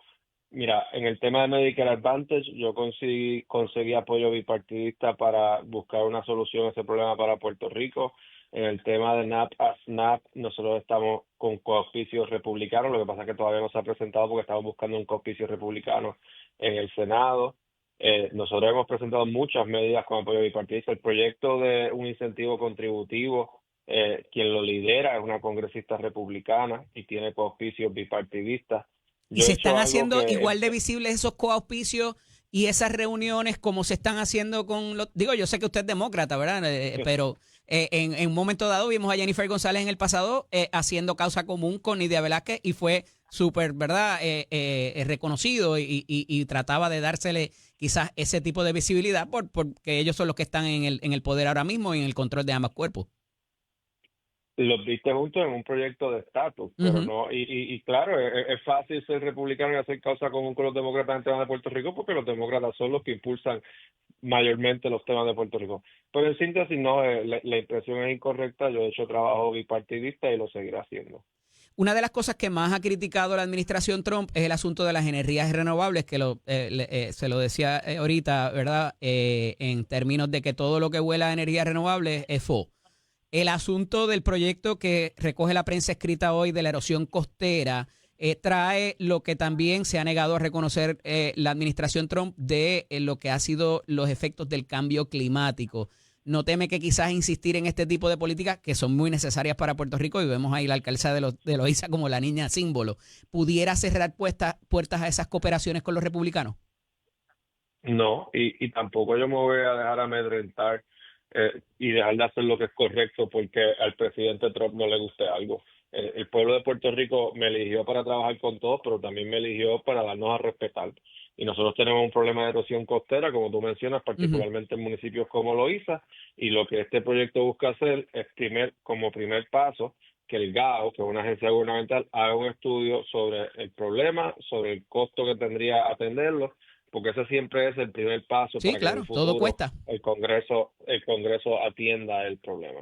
mira, en el tema de Medicare Advantage, yo conseguí apoyo bipartidista para buscar una solución a ese problema para Puerto Rico. En el tema de SNAP, nosotros estamos con coauspicios republicanos, lo que pasa es que todavía no se ha presentado porque estamos buscando un coauspicio republicano en el Senado. Nosotros hemos presentado muchas medidas con apoyo bipartidista. El proyecto de un incentivo contributivo, quien lo lidera es una congresista republicana y tiene coauspicios bipartidistas. ¿Y se están haciendo igual de visibles esos coauspicios y esas reuniones como se están haciendo con los... Digo, yo sé que usted es demócrata, ¿verdad? Pero en un momento dado vimos a Jennifer González en el pasado haciendo causa común con Nidia Velázquez y fue súper, ¿verdad? Reconocido y trataba de dársele quizás ese tipo de visibilidad porque ellos son los que están en el poder ahora mismo y en el control de ambos cuerpos. Los viste juntos en un proyecto de estatus, pero no, y claro, es fácil ser republicano y hacer causa común con los demócratas en temas de Puerto Rico porque los demócratas son los que impulsan mayormente los temas de Puerto Rico. Pero en síntesis, no, la impresión es incorrecta. Yo he hecho trabajo bipartidista y lo seguiré haciendo. Una de las cosas que más ha criticado la administración Trump es el asunto de las energías renovables, que se lo decía ahorita, ¿verdad? En términos de que todo lo que huela a energías renovables es fo. El asunto del proyecto que recoge la prensa escrita hoy de la erosión costera trae lo que también se ha negado a reconocer la administración Trump de lo que ha sido los efectos del cambio climático. no teme que quizás insistir en este tipo de políticas que son muy necesarias para Puerto Rico, y vemos ahí la alcaldesa de Loíza como la niña símbolo, pudiera cerrar puertas a esas cooperaciones con los republicanos? No, y tampoco yo me voy a dejar amedrentar y dejar de hacer lo que es correcto porque al presidente Trump no le guste algo. El pueblo de Puerto Rico me eligió para trabajar con todos, pero también me eligió para darnos a respetar. Y nosotros tenemos un problema de erosión costera, como tú mencionas, particularmente en municipios como Loíza, y lo que este proyecto busca hacer es como primer paso que el GAO, que es una agencia gubernamental, haga un estudio sobre el problema, sobre el costo que tendría atenderlo, porque ese siempre es el primer paso Sí, para que en claro, un todo futuro cuesta. el Congreso atienda el problema.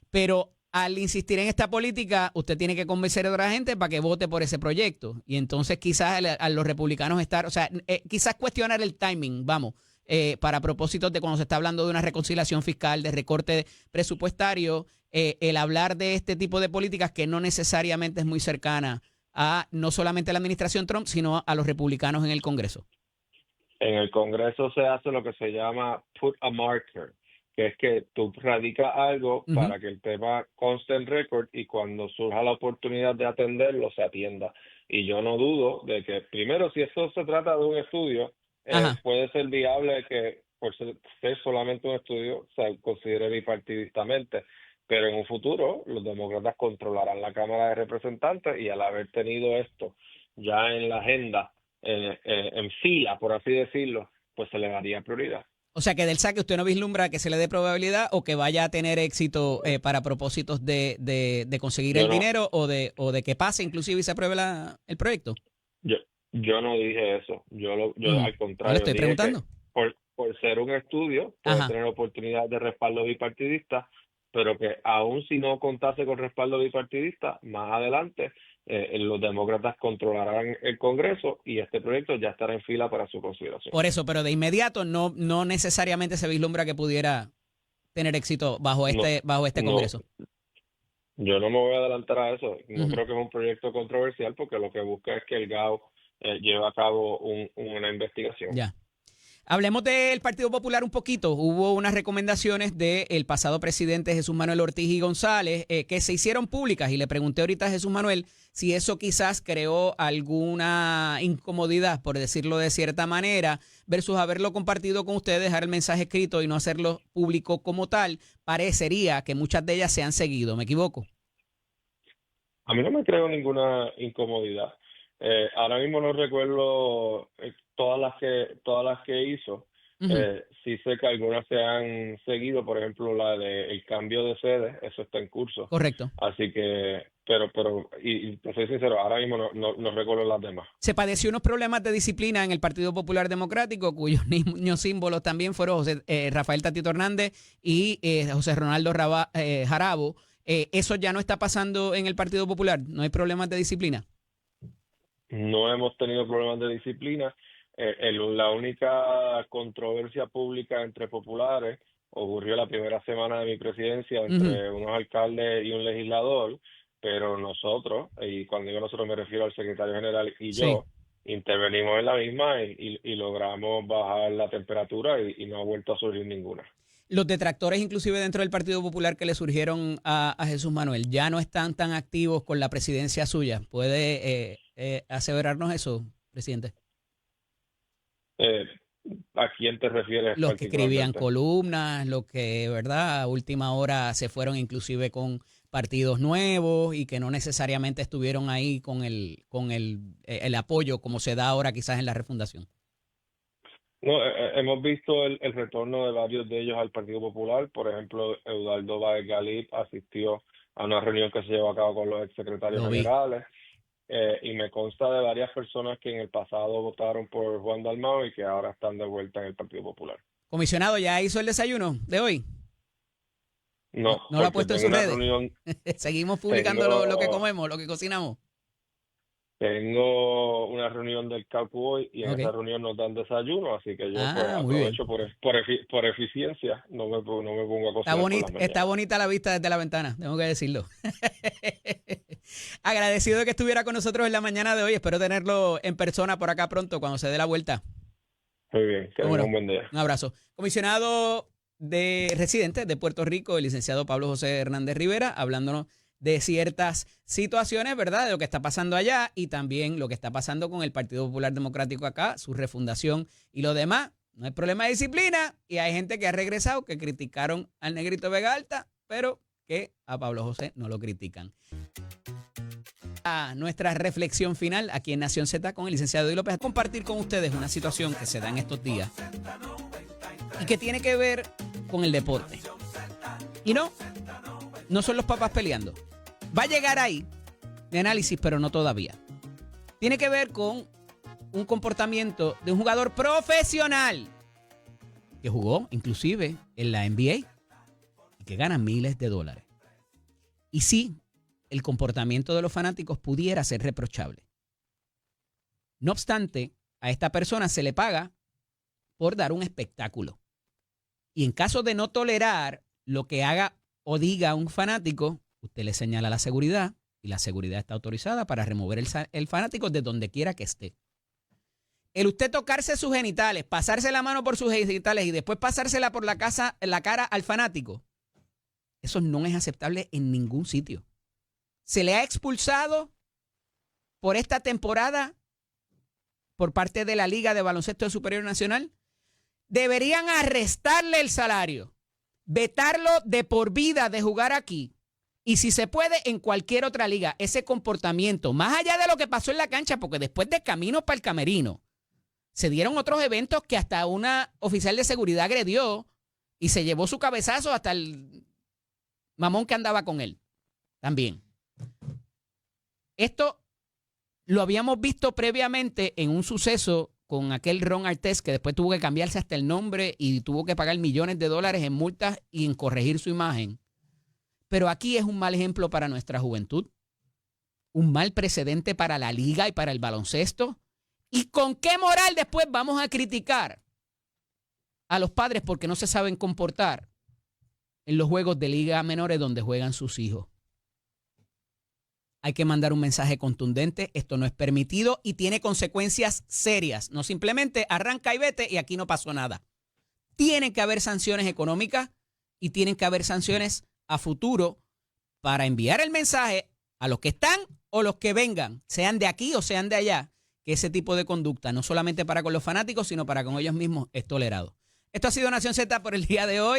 Pero al insistir en esta política, usted tiene que convencer a otra gente para que vote por ese proyecto. Y entonces quizás a los republicanos quizás cuestionar el timing, para propósitos de cuando se está hablando de una reconciliación fiscal, de recorte presupuestario, el hablar de este tipo de políticas que no necesariamente es muy cercana a no solamente a la administración Trump, sino a los republicanos en el Congreso. En el Congreso se hace lo que se llama put a marker, que es que tú radicas algo para que el tema conste en récord y cuando surja la oportunidad de atenderlo, se atienda. Y yo no dudo de que, primero, si esto se trata de un estudio, puede ser viable que, por ser solamente un estudio, se considere bipartidistamente. Pero en un futuro, los demócratas controlarán la Cámara de Representantes y al haber tenido esto ya en la agenda, en fila, por así decirlo, pues se le daría prioridad. O sea, que del saque usted no vislumbra que se le dé probabilidad o que vaya a tener éxito para propósitos de conseguir el dinero o de que pase inclusive y se apruebe el proyecto. Yo no dije eso. Yo al contrario. Yo le estoy preguntando. Por ser un estudio, puede tener oportunidad de respaldo bipartidista, pero que aún si no contase con respaldo bipartidista, más adelante los demócratas controlarán el Congreso y este proyecto ya estará en fila para su consideración. Por eso, pero de inmediato no necesariamente se vislumbra que pudiera tener éxito bajo este Congreso. Yo no me voy a adelantar a eso. No creo que es un proyecto controversial porque lo que busca es que el GAO lleve a cabo una investigación. Ya. Hablemos del Partido Popular un poquito. Hubo unas recomendaciones del pasado presidente Jesús Manuel Ortiz y González que se hicieron públicas y le pregunté ahorita a Jesús Manuel si eso quizás creó alguna incomodidad, por decirlo de cierta manera, versus haberlo compartido con ustedes, dejar el mensaje escrito y no hacerlo público como tal. Parecería que muchas de ellas se han seguido. ¿Me equivoco? A mí no me creo ninguna incomodidad. Ahora mismo no recuerdo todas las que hizo. Sí sé que algunas se han seguido, por ejemplo la de el cambio de sede, eso está en curso. Correcto. Así que, pero y te soy sincero, ahora mismo no recuerdo las demás. Se padeció unos problemas de disciplina en el Partido Popular Democrático, cuyos niños símbolos también fueron Rafael Tatito Hernández y José Ronaldo Jarabo. ¿Eso ya no está pasando en el Partido Popular? ¿No hay problemas de disciplina? No hemos tenido problemas de disciplina. La única controversia pública entre populares ocurrió la primera semana de mi presidencia entre unos alcaldes y un legislador, pero nosotros, y cuando digo nosotros me refiero al secretario general y yo, intervenimos en la misma y logramos bajar la temperatura y no ha vuelto a surgir ninguna. Los detractores, inclusive dentro del Partido Popular que le surgieron a Jesús Manuel, ya no están tan activos con la presidencia suya. ¿Puede aseverarnos eso, presidente? ¿A quién te refieres? Los que escribían columnas, los que, ¿verdad?, a última hora se fueron inclusive con partidos nuevos y que no necesariamente estuvieron ahí con el apoyo como se da ahora quizás en la refundación. No, hemos visto el retorno de varios de ellos al Partido Popular. Por ejemplo, Eudaldo Báez Galip asistió a una reunión que se llevó a cabo con los exsecretarios generales. Y me consta de varias personas que en el pasado votaron por Juan Dalmau y que ahora están de vuelta en el Partido Popular. Comisionado, ¿ya hizo el desayuno de hoy? No lo ha puesto en sus redes. Seguimos publicando lo que comemos, lo que cocinamos. Tengo una reunión del CACU hoy y en esa reunión nos dan desayuno, así que yo aprovecho por eficiencia, no me pongo a cocinar. Está bonita la vista desde la ventana, tengo que decirlo. Agradecido de que estuviera con nosotros en la mañana de hoy, espero tenerlo en persona por acá pronto cuando se dé la vuelta. Muy bien, que tenga un buen día. Un abrazo. Comisionado residente de Puerto Rico, el licenciado Pablo José Hernández Rivera, hablándonos de ciertas situaciones, ¿verdad? De lo que está pasando allá y también lo que está pasando con el Partido Popular Democrático acá, su refundación y lo demás. No hay problema de disciplina y hay gente que ha regresado que criticaron al Negrito Vega Alta, pero que a Pablo José no lo critican. A nuestra reflexión final aquí en Nación Z con el licenciado Eddie López, a compartir con ustedes una situación que se da en estos días y que tiene que ver con el deporte. Y no son los papás peleando. Va a llegar ahí de análisis, pero no todavía. Tiene que ver con un comportamiento de un jugador profesional que jugó inclusive en la NBA y que gana miles de dólares. Y sí, el comportamiento de los fanáticos pudiera ser reprochable. No obstante, a esta persona se le paga por dar un espectáculo. Y en caso de no tolerar lo que haga o diga un fanático, usted le señala a la seguridad y la seguridad está autorizada para remover el fanático de donde quiera que esté. El usted tocarse sus genitales, pasarse la mano por sus genitales y después pasársela por la cara al fanático, eso no es aceptable en ningún sitio. Se le ha expulsado por esta temporada por parte de la Liga de Baloncesto de Superior Nacional. Deberían arrestarle el salario, vetarlo de por vida de jugar aquí y si se puede en cualquier otra liga. Ese comportamiento, más allá de lo que pasó en la cancha, porque después de camino para el camerino, se dieron otros eventos que hasta una oficial de seguridad agredió y se llevó su cabezazo hasta el mamón que andaba con él también. Esto lo habíamos visto previamente en un suceso con aquel Ron Artest que después tuvo que cambiarse hasta el nombre y tuvo que pagar millones de dólares en multas y en corregir su imagen. Pero aquí es un mal ejemplo para nuestra juventud, un mal precedente para la liga y para el baloncesto. ¿Y con qué moral después vamos a criticar a los padres porque no se saben comportar en los juegos de liga menores donde juegan sus hijos? Hay que mandar un mensaje contundente. Esto no es permitido y tiene consecuencias serias. No simplemente arranca y vete y aquí no pasó nada. Tienen que haber sanciones económicas y tienen que haber sanciones a futuro para enviar el mensaje a los que están o los que vengan, sean de aquí o sean de allá, que ese tipo de conducta, no solamente para con los fanáticos, sino para con ellos mismos, es tolerado. Esto ha sido Nación Z por el día de hoy.